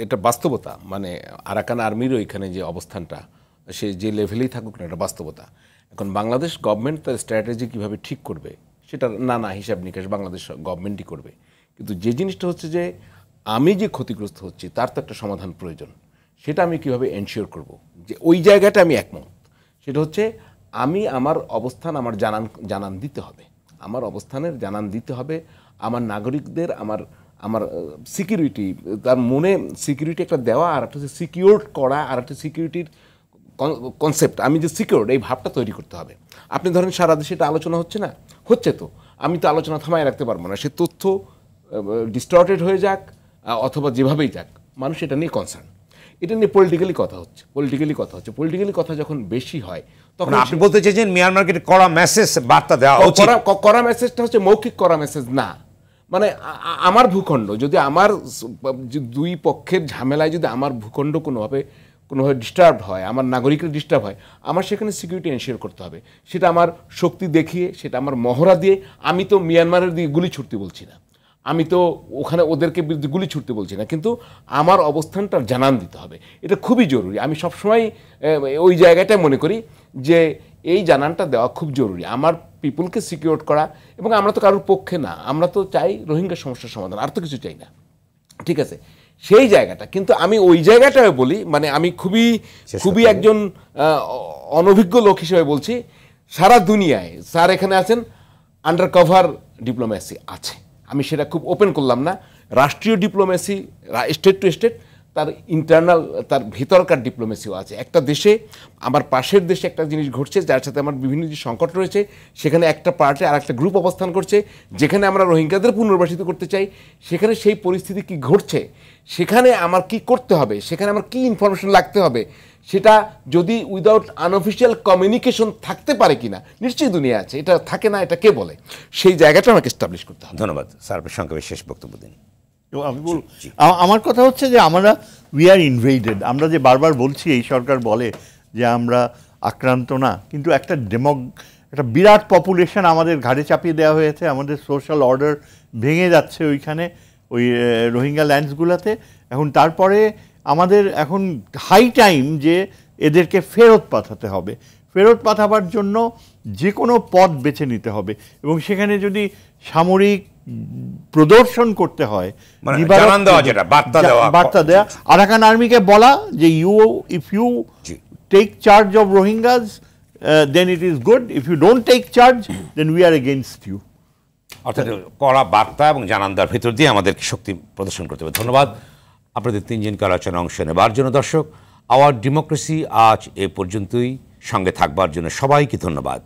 এটা বাস্তবতা, মানে আরাকান আর্মির ওইখানে যে অবস্থানটা সে যে লেভেলেই থাকুক না, এটা বাস্তবতা। এখন বাংলাদেশ গভর্নমেন্ট তার স্ট্র্যাটেজি কীভাবে ঠিক করবে সেটা নানা হিসাব নিকাশ বাংলাদেশ গভর্নমেন্টই করবে। কিন্তু যে জিনিসটা হচ্ছে যে আমি যে ক্ষতিগ্রস্ত হচ্ছি তার তো একটা সমাধান প্রয়োজন। সেটা আমি কিভাবে এনশিওর করব, যে ওই জায়গাটা আমি একমত। সেটা হচ্ছে আমি আমার অবস্থান আমার জানান দিতে হবে, আমার অবস্থানের জানান দিতে হবে আমার নাগরিকদের, আমার সিকিউরিটি, তার মনে সিকিউরিটি একটা দেওয়া, আর একটা হচ্ছে সিকিউর করা, আর একটা সিকিউরিটির কনসেপ্ট, আমি যে সিকিউর এই ভাবটা তৈরি করতে হবে। আপনি ধরেন সারা দেশে এটা আলোচনা হচ্ছে না, হচ্ছে তো, আমি তো আলোচনা থামায় রাখতে পারবো না। সে তথ্য ডিস্টর্টেড হয়ে যাক অথবা যেভাবেই যাক, মানুষ এটা নিয়ে কনসার্ন, এটা নিয়ে পলিটিক্যালি কথা হচ্ছে। পলিটিক্যালি কথা যখন বেশি হয় তখন আপনি বলতে চাইছেন মিয়ানমারকে কড়া মেসেজ বার্তা দেওয়া উচিত। কড়া মেসেজটা হচ্ছে মৌখিক কড়া মেসেজ না, মানে আমার ভূখণ্ড যদি আমার দুই পক্ষের ঝামেলায় যদি আমার ভূখণ্ড কোনোভাবে ডিস্টার্ব হয়, আমার নাগরিকের ডিস্টার্ব হয়, আমার সেখানে সিকিউরিটি এনশিওর করতে হবে। সেটা আমার শক্তি দেখিয়ে, সেটা আমার মহড়া দিয়ে। আমি তো মিয়ানমারের দিকে গুলি ছুটতে বলছি না, আমি তো ওখানে ওদেরকে বিরুদ্ধে গুলি ছুটতে বলছি না, কিন্তু আমার অবস্থানটা জানান দিতে হবে। এটা খুবই জরুরি। আমি সবসময় ওই জায়গাটায় মনে করি যে এই জানানটা দেওয়া খুব জরুরি, আমার পিপুলকে সিকিউর করা। এবং আমরা তো কারোর পক্ষে না, আমরা তো চাই রোহিঙ্গা সমস্যার সমাধান, আর তো কিছু চাই না, ঠিক আছে? সেই জায়গাটা কিন্তু আমি ওই জায়গাটায় বলি, মানে আমি খুবই একজন অনভিজ্ঞ লোক হিসেবে বলছি, সারা দুনিয়ায় স্যার এখানে আছেন আন্ডার কভার ডিপ্লোম্যাসি আছে। আমি সেটা খুব ওপেন করলাম না। রাষ্ট্রীয় ডিপ্লোম্যাসি, স্টেট টু স্টেট, তার ইন্টারনাল, তার ভেতরকার ডিপ্লোম্যাসিও আছে। একটা দেশে, আমার পাশের দেশে একটা জিনিস ঘটছে যার সাথে আমার বিভিন্ন যে সংকট রয়েছে, সেখানে একটা পার্টে আর একটা গ্রুপ অবস্থান করছে, যেখানে আমরা রোহিঙ্গাদের পুনর্বাসিত করতে চাই, সেখানে সেই পরিস্থিতি কি ঘটছে, সেখানে আমার কি করতে হবে, সেখানে আমার কি ইনফরমেশন লাগতে হবে, সেটা যদি উইদাউট আনঅফিসিয়াল কমিউনিকেশন থাকতে পারে কিনা, নিশ্চয়ই দুনিয়া আছে, এটা থাকে না, এটা কে বলে, সেই জায়গাটা আমাকে এস্টাবলিশ করতে হবে। ধন্যবাদ স্যার, সংক্ষেপে শেষ বক্তব্য দিন। আমি বল, আমার কথা হচ্ছে যে আমরা উই আর ইনভেডেড। আমরা যে বারবার বলছি, এই সরকার বলে যে আমরা আক্রান্ত না, কিন্তু একটা বিরাট পপুলেশন আমাদের ঘাড়ে চাপিয়ে দেওয়া হয়েছে, আমাদের সোশ্যাল অর্ডার ভেঙে যাচ্ছে ওইখানে, ওই রোহিঙ্গা ল্যান্ডসগুলোতে। এখন তারপরে আমাদের এখন হাই টাইম যে এদেরকে ফেরত পাঠাতে হবে। ফেরত পাঠাবার জন্য যে কোনো পথ বেছে নিতে হবে, এবং সেখানে যদি সামরিক প্রদর্শন করতে হয়, বার্তা দেওয়া, আরাকান আর্মিকে বলা যে if you take charge of Rohingyas then it is good, if you don't take charge then we are against you. অর্থাৎ কড়া বার্তা এবং জানান দেওয়ার ভেতর দিয়ে আমাদের শক্তি প্রদর্শন করতে হবে। ধন্যবাদ আপনাদের তিনজনকে আলোচনায় অংশ নেবার জন্য। দর্শক, আওয়ার ডেমোক্রেসি আজ এ পর্যন্তই। সঙ্গে থাকবার জন্য সবাইকে ধন্যবাদ।